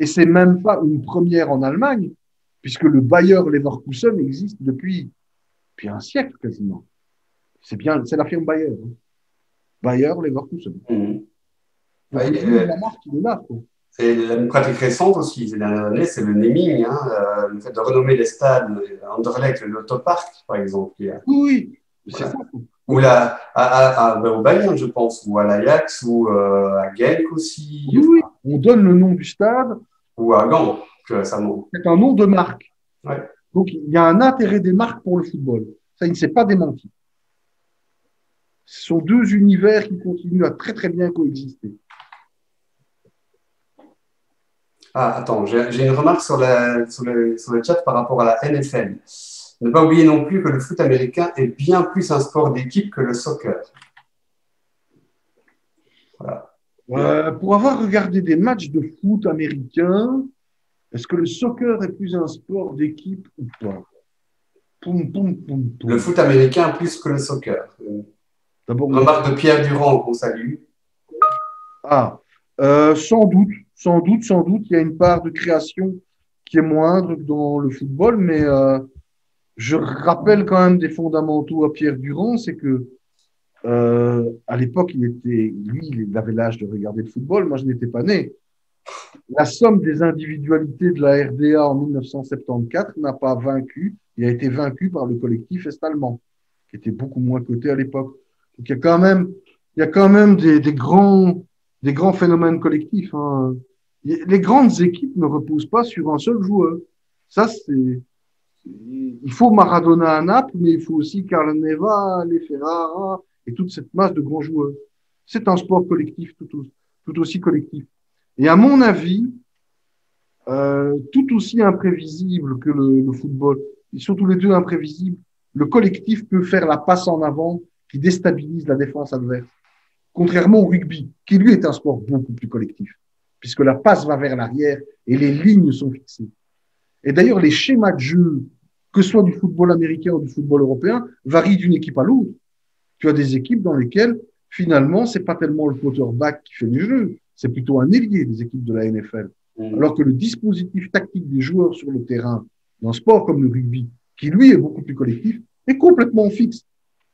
Et c'est même pas une première en Allemagne, puisque le Bayer Leverkusen existe depuis un siècle quasiment. C'est la firme Bayer. Bayer Leverkusen. Donc, le nom de la marque, il est là. Et une pratique récente aussi, ces dernières années, c'est le naming, le fait de renommer les stades, Anderlecht, l'Autopark, par exemple. Oui, c'est ça. Ou au Bayern, je pense, ou à l'Ajax, ou à Genk aussi. Oui, on donne le nom du stade. Ou à Gand, récemment. C'est un nom de marque. Ouais. Donc, il y a un intérêt des marques pour le football. Ça, il ne s'est pas démenti. Ce sont deux univers qui continuent à très, très bien coexister. Ah, attends, j'ai une remarque sur le chat par rapport à la NFL. Ne pas oublier non plus que le foot américain est bien plus un sport d'équipe que le soccer. Voilà. Pour avoir regardé des matchs de foot américain, est-ce que le soccer est plus un sport d'équipe ou pas? Le foot américain plus que le soccer. Remarque de Pierre Durand qu'on salue. Sans doute, il y a une part de création qui est moindre que dans le football, mais je rappelle quand même des fondamentaux à Pierre Durand, c'est que à l'époque, il avait l'âge de regarder le football, moi je n'étais pas né. La somme des individualités de la RDA en 1974 n'a pas vaincu, il a été vaincu par le collectif est-allemand, qui était beaucoup moins coté à l'époque. Donc, il y a quand même des grands phénomènes collectifs, hein. Les grandes équipes ne reposent pas sur un seul joueur. Ça, il faut Maradona à Naples, mais il faut aussi Carl Neva, les Ferrara et toute cette masse de grands joueurs. C'est un sport collectif tout aussi collectif. Et à mon avis, tout aussi imprévisible que le football, ils sont tous les deux imprévisibles, le collectif peut faire la passe en avant qui déstabilise la défense adverse. Contrairement au rugby, qui lui est un sport beaucoup plus collectif, puisque la passe va vers l'arrière et les lignes sont fixées. Et d'ailleurs, les schémas de jeu, que ce soit du football américain ou du football européen, varient d'une équipe à l'autre. Tu as des équipes dans lesquelles, finalement, c'est pas tellement le quarterback qui fait le jeu, c'est plutôt un ailier des équipes de la NFL. Alors que le dispositif tactique des joueurs sur le terrain, dans un sport comme le rugby, qui lui est beaucoup plus collectif, est complètement fixe.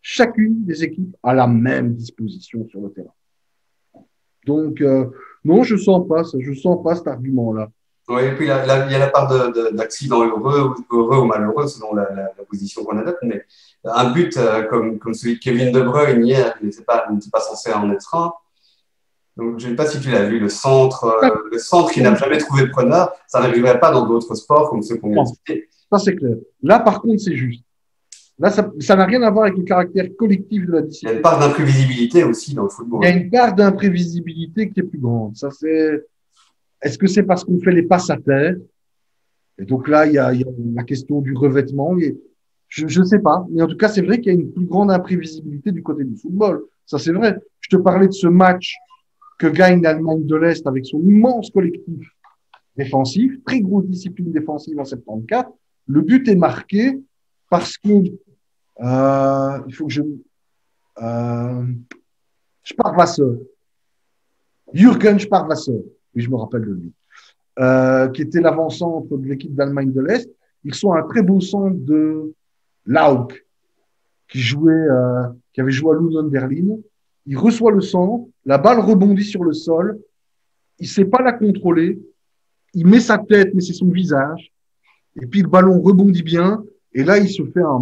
Chacune des équipes a la même disposition sur le terrain. Donc, non, je sens pas cet argument-là. Oui, et puis il y a la part d'accidents heureux ou malheureux selon la position qu'on adopte, mais un but comme celui de Kevin De Bruyne hier, il n'était pas censé en être un. Donc, je ne sais pas si tu l'as vu, le centre qui n'a jamais trouvé de preneur, ça n'arriverait pas dans d'autres sports comme ceux qu'on vient de citer. Ça, c'est clair. Là, par contre, c'est juste. Là, ça n'a rien à voir avec le caractère collectif de la discipline. Il y a une part d'imprévisibilité aussi dans le football. Il y a une part d'imprévisibilité qui est plus grande. Est-ce que c'est parce qu'on fait les passes à terre? Et donc là, il y a la question du revêtement. Je ne sais pas. Mais en tout cas, c'est vrai qu'il y a une plus grande imprévisibilité du côté du football. Ça, c'est vrai. Je te parlais de ce match que gagne l'Allemagne de l'Est avec son immense collectif défensif, très grosse discipline défensive en 74. Le but est marqué parce que il faut que Sparwasser, Jürgen Sparwasser, oui, je me rappelle de lui, qui était l'avant-centre de l'équipe d'Allemagne de l'Est. Ils sont un très beau centre de Lauk, qui avait joué à l'Union Berlin. Il reçoit le centre, la balle rebondit sur le sol, il ne sait pas la contrôler, il met sa tête, mais c'est son visage, et puis le ballon rebondit bien, et là, il se ferait un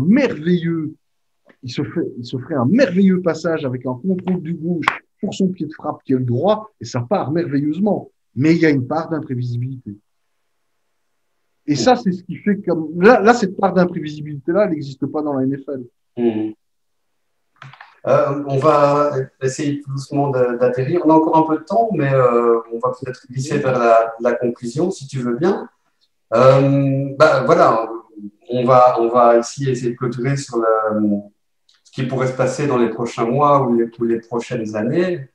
merveilleux passage avec un contrôle du gauche pour son pied de frappe qui est le droit, et ça part merveilleusement. Mais il y a une part d'imprévisibilité. Et ça, c'est ce qui fait que là cette part d'imprévisibilité-là, elle n'existe pas dans la NFL. On va essayer tout doucement d'atterrir. On a encore un peu de temps, mais on va peut-être glisser vers la conclusion, si tu veux bien. Voilà, on va ici essayer de clôturer sur ce qui pourrait se passer dans les prochains mois ou les prochaines années.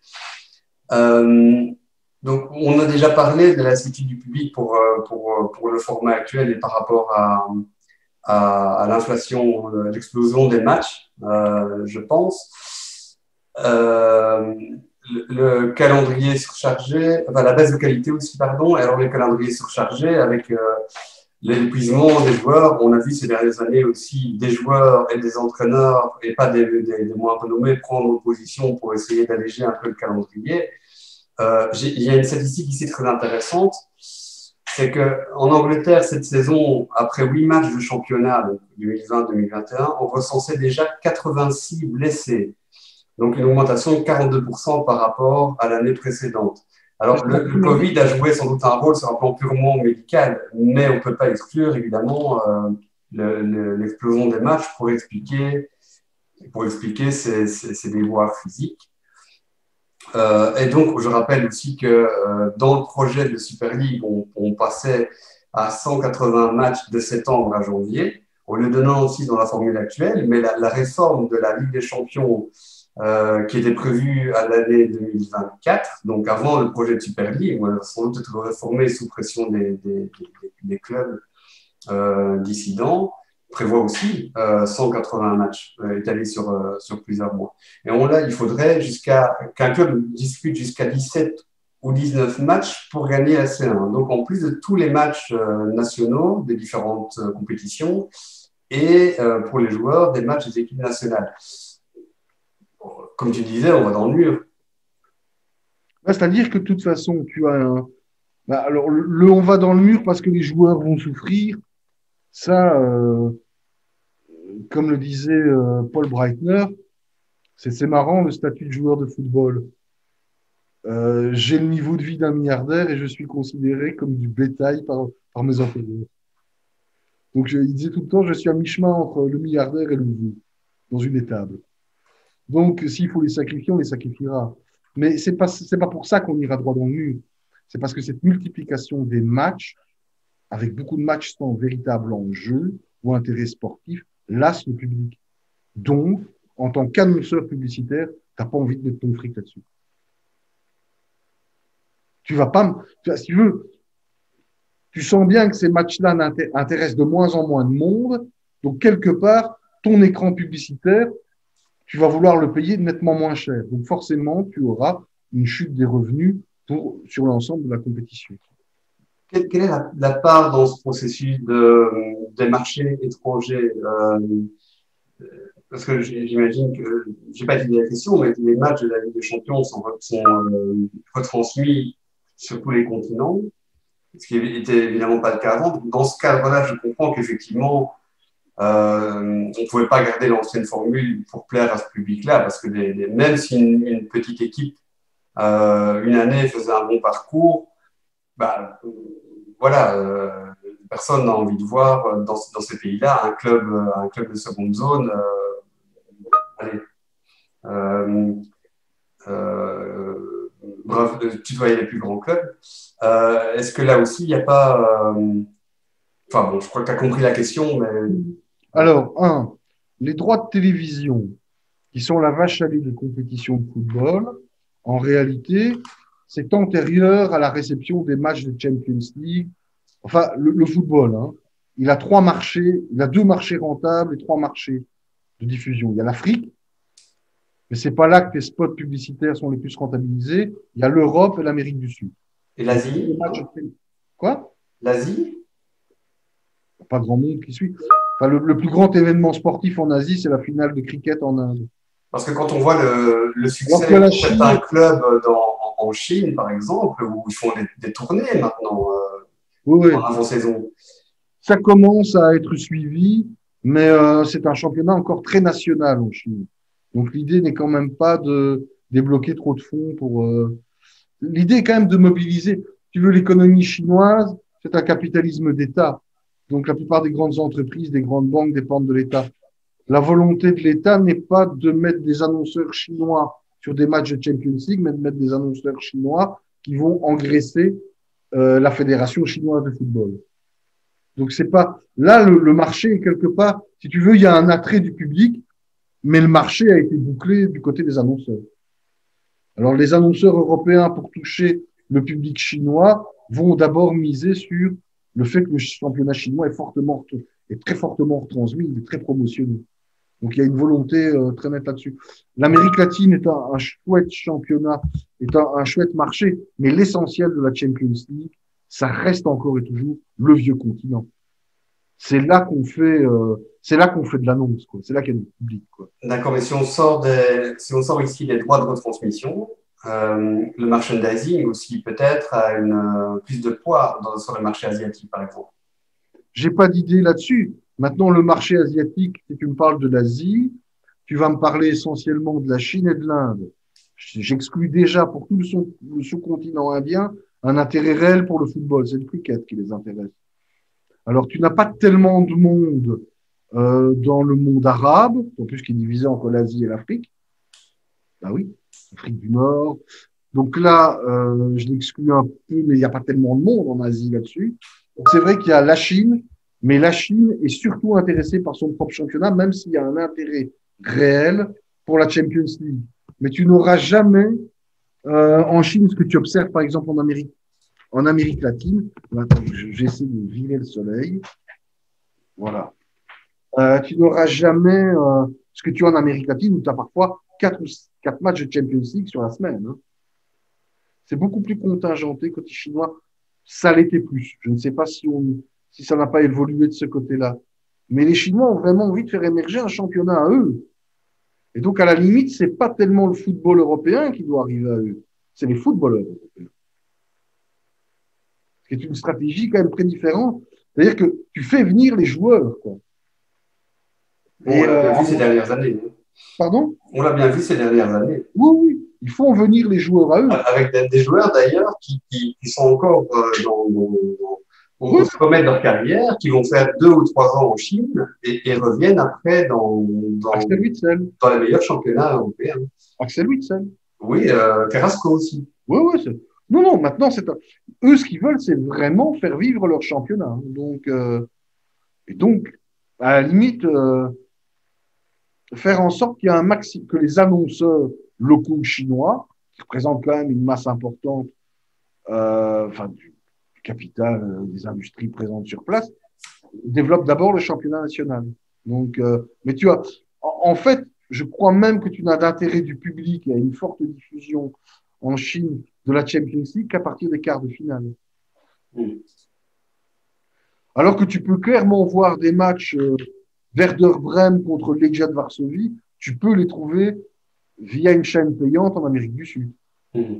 Donc, on a déjà parlé de la lassitude du public pour le format actuel et par rapport à l'inflation, l'explosion des matchs, je pense. Le calendrier surchargé, enfin la baisse de qualité aussi, pardon, et alors les calendriers surchargés avec l'épuisement des joueurs. On a vu ces dernières années aussi des joueurs et des entraîneurs, et pas des moins renommés, prendre position pour essayer d'alléger un peu le calendrier. Il y a une statistique ici très intéressante, c'est qu'en Angleterre, cette saison, après 8 matchs de championnat, 2020-2021, on recensait déjà 86 blessés. Donc une augmentation de 42% par rapport à l'année précédente. Alors le Covid a joué sans doute un rôle sur un plan purement médical, mais on ne peut pas exclure évidemment l'explosion des matchs pour expliquer ces déboires physiques. Et donc, je rappelle aussi que dans le projet de Super League, on passait à 180 matchs de septembre à janvier. On le donnant aussi dans la formule actuelle, mais la réforme de la Ligue des Champions qui était prévue à l'année 2024, donc avant le projet de Super League, on va sans doute être réformé sous pression des clubs dissidents, prévoit aussi 180 matchs étalés sur plusieurs mois. Et il faudrait qu'un club dispute jusqu'à 17 ou 19 matchs pour gagner la C1. Donc, en plus de tous les matchs nationaux des différentes compétitions et pour les joueurs, des matchs des équipes nationales. Comme tu disais, on va dans le mur. C'est-à-dire que de toute façon, tu as alors, on va dans le mur parce que les joueurs vont souffrir. Ça, comme le disait Paul Breitner, c'est marrant le statut de joueur de football. J'ai le niveau de vie d'un milliardaire et je suis considéré comme du bétail par mes employeurs. Donc, il disait tout le temps, je suis à mi-chemin entre le milliardaire et le vous, dans une étable. Donc, s'il faut les sacrifier, on les sacrifiera. Mais c'est pas pour ça qu'on ira droit dans le mur. C'est parce que cette multiplication des matchs, avec beaucoup de matchs sans véritable enjeu ou intérêt sportif, lasse le public. Donc, en tant qu'annonceur publicitaire, t'as pas envie de mettre ton fric là-dessus. Tu vas pas, si tu veux, tu sens bien que ces matchs-là intéressent de moins en moins de monde. Donc, quelque part, ton écran publicitaire, tu vas vouloir le payer nettement moins cher. Donc, forcément, tu auras une chute des revenus sur l'ensemble de la compétition. Quelle est la part dans ce processus des marchés étrangers parce que j'imagine que, j'ai pas dit la question, mais les matchs de la Ligue des Champions sont retransmis sur tous les continents, ce qui n'était évidemment pas le cas avant. Dans ce cadre-là, je comprends qu'effectivement, on ne pouvait pas garder l'ancienne formule pour plaire à ce public-là, parce que même si une petite équipe, une année, faisait un bon parcours, bah, voilà, personne n'a envie de voir dans ces pays-là un club de seconde zone allez, euh, bref, tutoyer les plus grands clubs. Est-ce que là aussi, il n'y a pas... Enfin bon, je crois que tu as compris la question, mais... Alors, les droits de télévision, qui sont la vache à lait des compétitions de football, en réalité, c'est antérieur à la réception des matchs de Champions League. Enfin, le football, hein, il a deux marchés rentables et trois marchés de diffusion. Il y a l'Afrique, mais c'est pas là que les spots publicitaires sont les plus rentabilisés. Il y a l'Europe et l'Amérique du Sud. Et l'Asie? Quoi? L'Asie? Pas grand monde qui suit. Enfin, le plus grand événement sportif en Asie, c'est la finale de cricket en Inde. Parce que quand on voit le succès de certains clubs en Chine, par exemple, où ils font des tournées maintenant oui. en avant-saison. Ça commence à être suivi, mais c'est un championnat encore très national en Chine. Donc l'idée n'est quand même pas de débloquer trop de fonds pour. L'idée est quand même de mobiliser. Tu veux, l'économie chinoise, c'est un capitalisme d'État. Donc la plupart des grandes entreprises, des grandes banques dépendent de l'État. La volonté de l'État n'est pas de mettre des annonceurs chinois sur des matchs de Champions League, mais de mettre des annonceurs chinois qui vont engraisser la fédération chinoise de football. Donc c'est pas là le marché quelque part. Si tu veux, il y a un attrait du public, mais le marché a été bouclé du côté des annonceurs. Alors les annonceurs européens, pour toucher le public chinois, vont d'abord miser sur le fait que le championnat chinois est très fortement retransmis, il est très promotionné. Donc il y a une volonté très nette là-dessus. L'Amérique latine est un chouette championnat, est un chouette marché, mais l'essentiel de la Champions League, ça reste encore et toujours le vieux continent. C'est là qu'on fait de l'annonce, quoi. C'est là qu'il y a du public, quoi. D'accord, mais si on sort ici des droits de retransmission, le merchandising aussi peut-être a plus de poids sur le marché asiatique, par exemple. J'ai pas d'idée là-dessus. Maintenant, le marché asiatique, si tu me parles de l'Asie, tu vas me parler essentiellement de la Chine et de l'Inde. J'exclus déjà pour tout le sous-continent indien un intérêt réel pour le football. C'est le cricket qui les intéresse. Alors, tu n'as pas tellement de monde dans le monde arabe, en plus qui est divisé entre l'Asie et l'Afrique. Ah oui, l'Afrique du Nord. Donc là, je l'exclus un peu, mais il n'y a pas tellement de monde en Asie là-dessus. Donc c'est vrai qu'il y a la Chine, mais la Chine est surtout intéressée par son propre championnat, même s'il y a un intérêt réel pour la Champions League. Mais tu n'auras jamais en Chine ce que tu observes, par exemple, en Amérique latine. Attends, j'essaie de virer le soleil. Voilà. Tu n'auras jamais ce que tu as en Amérique latine, où tu as parfois 4 matchs de Champions League sur la semaine. Hein. C'est beaucoup plus contingenté côté chinois. Ça l'était plus. Je ne sais pas si ça n'a pas évolué de ce côté-là. Mais les Chinois ont vraiment envie de faire émerger un championnat à eux. Et donc, à la limite, c'est pas tellement le football européen qui doit arriver à eux. C'est les footballeurs européens. C'est une stratégie quand même très différente. C'est-à-dire que tu fais venir les joueurs, quoi. Bon, on l'a bien vu ces dernières années. Pardon? On l'a bien vu ces dernières années. Oui, oui, ils font venir les joueurs à eux. Avec des joueurs d'ailleurs qui sont encore Oui, au sommet de leur carrière, qui vont faire 2 ou 3 ans en Chine et reviennent après Axel Witsel. dans les meilleurs championnats européens. Axel Witsel. Oui, Carrasco aussi. Oui, oui. Non, non, maintenant, eux, ce qu'ils veulent, c'est vraiment faire vivre leur championnat, hein. Donc, et donc, à la limite, faire en sorte qu'il y ait un maxi, que les annonceurs locaux chinois, qui représentent quand même une masse importante, enfin, du capital des industries présentes sur place, développent d'abord le championnat national. Donc, mais tu vois, en fait, je crois même que tu n'as d'intérêt du public et à une forte diffusion en Chine de la Champions League qu'à partir des quarts de finale. Mm. Alors que tu peux clairement voir des matchs Werder Bremen contre Legia de Varsovie, tu peux les trouver via une chaîne payante en Amérique du Sud. Mm.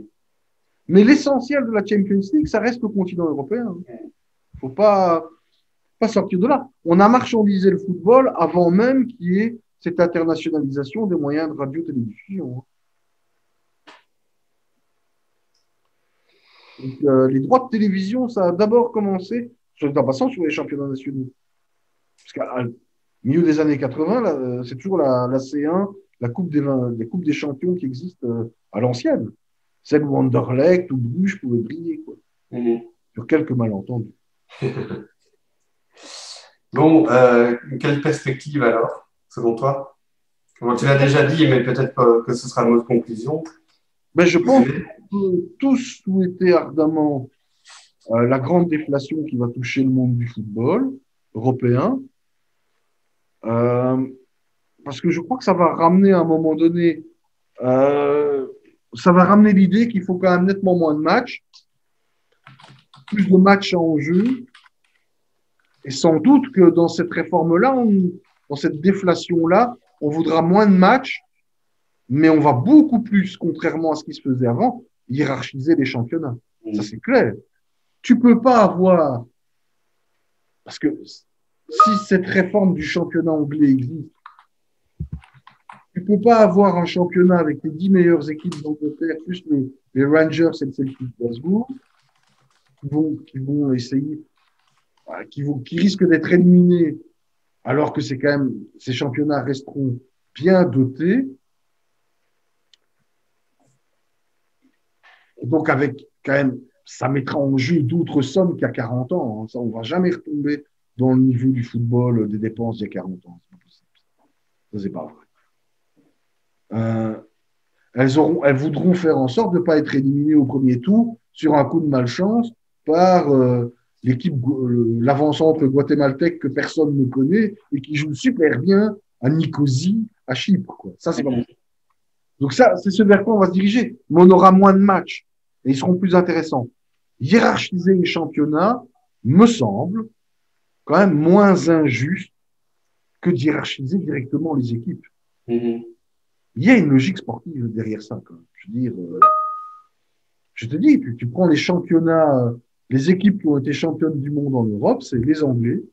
Mais l'essentiel de la Champions League, ça reste le continent européen. Faut pas sortir de là. On a marchandisé le football avant même qu'il y ait cette internationalisation des moyens de radio-télévision. Donc, les droits de télévision, ça a d'abord commencé, en passant sur les championnats nationaux. Parce qu'à milieu des années 80, c'est toujours la C1, la coupe des coupes des champions qui existent à l'ancienne. Celle où Anderlecht ou Bruges pouvaient briller, quoi. Mm. Sur quelques malentendus. Bon, quelle perspective alors, selon toi? Bon, tu l'as déjà dit, mais peut-être que ce sera notre conclusion. Mais je pense qu'on peut tous souhaiter ardemment la grande déflation qui va toucher le monde du football européen. Parce que je crois que ça va ramener à un moment donné, ça va ramener l'idée qu'il faut quand même nettement moins de matchs, plus de matchs en jeu. Et sans doute que dans cette réforme-là, dans cette déflation-là, on voudra moins de matchs, mais on va beaucoup plus, contrairement à ce qui se faisait avant, hiérarchiser les championnats. Ça, c'est clair. Tu peux pas avoir, parce que si cette réforme du championnat anglais existe, tu peux pas avoir un championnat avec les 10 meilleures équipes d'Angleterre, plus les Rangers et le Celtic Glasgow, qui vont essayer, qui risquent d'être éliminés, alors que c'est quand même, ces championnats resteront bien dotés. Et donc, avec quand même, ça mettra en jeu d'autres sommes qu'il y a 40 ans. Hein. Ça, on ne va jamais retomber dans le niveau du football des dépenses d'il y a 40 ans. C'est pas possible. Ça, c'est pas vrai. Elles voudront faire en sorte de ne pas être éliminées au premier tour sur un coup de malchance par l'équipe, l'avant-centre guatémaltèque que personne ne connaît et qui joue super bien à Nicosie, à Chypre, quoi. Ça, c'est pas bon. Donc ça, c'est ce vers quoi on va se diriger. Mais on aura moins de matchs et ils seront plus intéressants. Hiérarchiser les championnats me semble quand même moins injuste que d'hiérarchiser directement les équipes. Mm-hmm. Il y a une logique sportive derrière ça, quand même. Je veux dire, je te dis, tu prends les championnats, les équipes qui ont été championnes du monde en Europe, c'est les Anglais,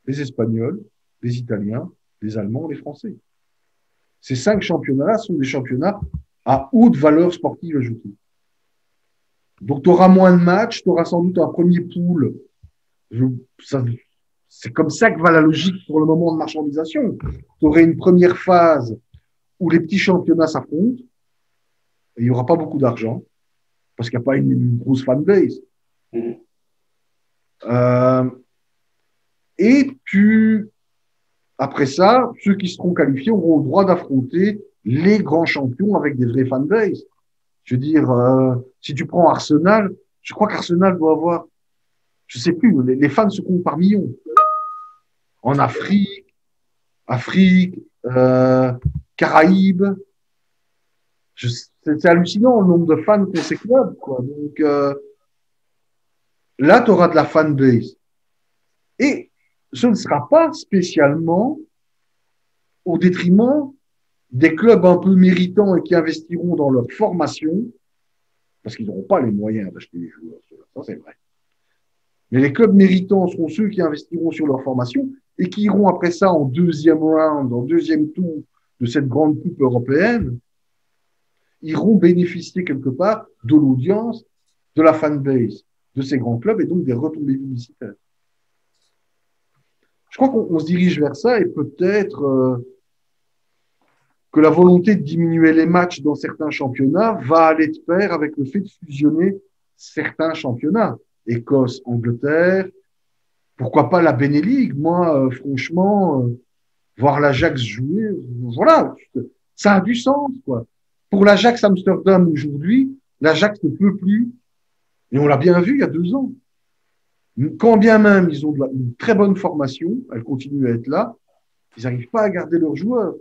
les Espagnols, les Italiens, les Allemands, les Français. Ces 5 championnats-là sont des championnats à haute valeur sportive ajoutée. Donc, tu auras moins de matchs, tu auras sans doute un premier pool. C'est comme ça que va la logique pour le moment de marchandisation. Tu aurais une première phase où les petits championnats s'affrontent, et il n'y aura pas beaucoup d'argent, parce qu'il n'y a pas une grosse fanbase. Et après ça, ceux qui seront qualifiés auront le droit d'affronter les grands champions avec des vrais fanbases. Je veux dire, si tu prends Arsenal, je crois qu'Arsenal doit avoir, je sais plus, les fans se comptent par millions. En Afrique, Caraïbes. C'est hallucinant le nombre de fans qu'ont ces clubs, quoi. Donc, là, tu auras de la fanbase. Et ce ne sera pas spécialement au détriment des clubs un peu méritants et qui investiront dans leur formation, parce qu'ils n'auront pas les moyens d'acheter des joueurs. Ça, c'est vrai. Mais les clubs méritants seront ceux qui investiront sur leur formation et qui iront après ça en deuxième round, en deuxième tour de cette grande coupe européenne, iront bénéficier quelque part de l'audience, de la fanbase de ces grands clubs et donc des retombées publicitaires. Je crois qu'on se dirige vers ça et peut-être que la volonté de diminuer les matchs dans certains championnats va aller de pair avec le fait de fusionner certains championnats. Écosse, Angleterre, pourquoi pas la Benelux? Moi, franchement, voir l'Ajax jouer, voilà, ça a du sens, quoi. Pour l'Ajax Amsterdam aujourd'hui, l'Ajax ne peut plus, et on l'a bien vu il y a 2 ans. Quand bien même ils ont une très bonne formation, elle continue à être là, ils n'arrivent pas à garder leurs joueurs.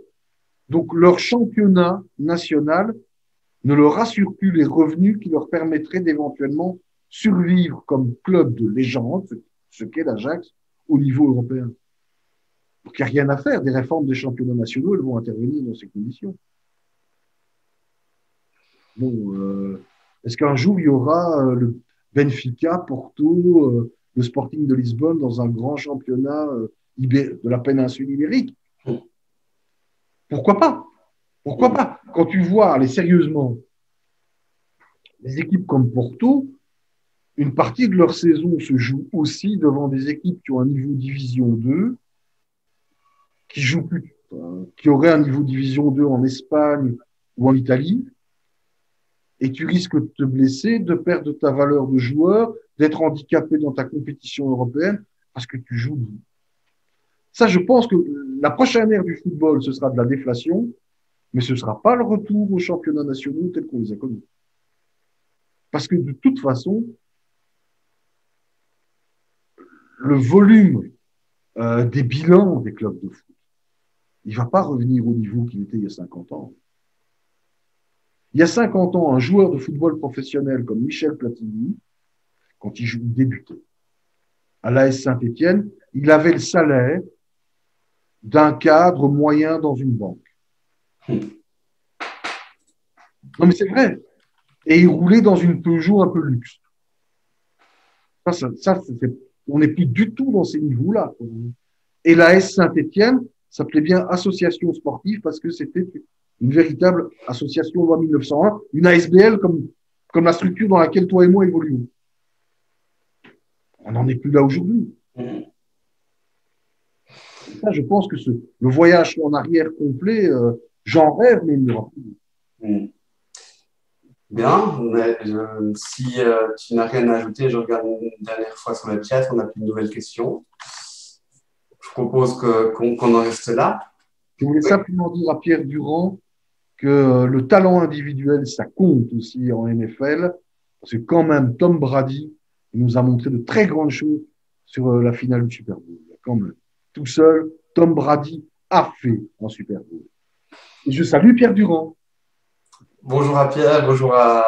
Donc leur championnat national ne leur assure plus les revenus qui leur permettraient d'éventuellement survivre comme club de légende, ce qu'est l'Ajax, au niveau européen. Donc il n'y a rien à faire. Des réformes des championnats nationaux, elles vont intervenir dans ces conditions. Bon, est-ce qu'un jour il y aura le Benfica, Porto, le Sporting de Lisbonne dans un grand championnat de la péninsule ibérique? Pourquoi pas? Pourquoi pas? Quand tu vois, allez, sérieusement, les équipes comme Porto, une partie de leur saison se joue aussi devant des équipes qui ont un niveau Division 2, qui jouent plus, qui auraient un niveau Division 2 en Espagne ou en Italie, et tu risques de te blesser, de perdre ta valeur de joueur, d'être handicapé dans ta compétition européenne parce que tu joues. Ça, je pense que la prochaine ère du football, ce sera de la déflation, mais ce ne sera pas le retour aux championnats nationaux tels qu'on les a connus. Parce que de toute façon, le volume des bilans des clubs de foot, il ne va pas revenir au niveau qu'il était il y a 50 ans. Il y a 50 ans, un joueur de football professionnel comme Michel Platini, quand il débutait à l'AS Saint-Étienne, il avait le salaire d'un cadre moyen dans une banque. Non, mais c'est vrai. Et il roulait dans une Peugeot un peu luxe. On n'est plus du tout dans ces niveaux-là. Et l'AS Saint-Étienne s'appelait bien Association sportive parce que c'était une véritable association loi 1901, une ASBL comme la structure dans laquelle toi et moi évoluons. On n'en est plus là aujourd'hui. Ça, je pense que le voyage en arrière complet, j'en rêve, mais il ne l'aura plus. Bien, mais si tu n'as rien à ajouter, je regarde une dernière fois sur le chat, on n'a plus de nouvelles questions. Je propose qu'on en reste là. Je voulais simplement dire à Pierre Durand que le talent individuel, ça compte aussi en NFL, parce que quand même, Tom Brady nous a montré de très grandes choses sur la finale du Super Bowl. Quand même, tout seul, Tom Brady a fait en Super Bowl. Et je salue Pierre Durand. Bonjour à Pierre, bonsoir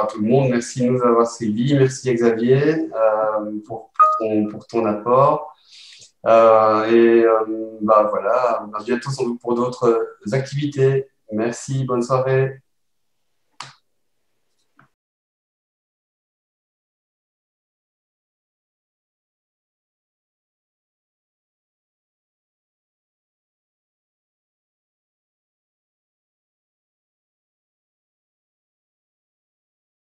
à tout le monde. Merci de nous avoir suivis. Merci Xavier pour ton apport. Voilà, à bientôt sans doute pour d'autres activités. Merci, bonne soirée.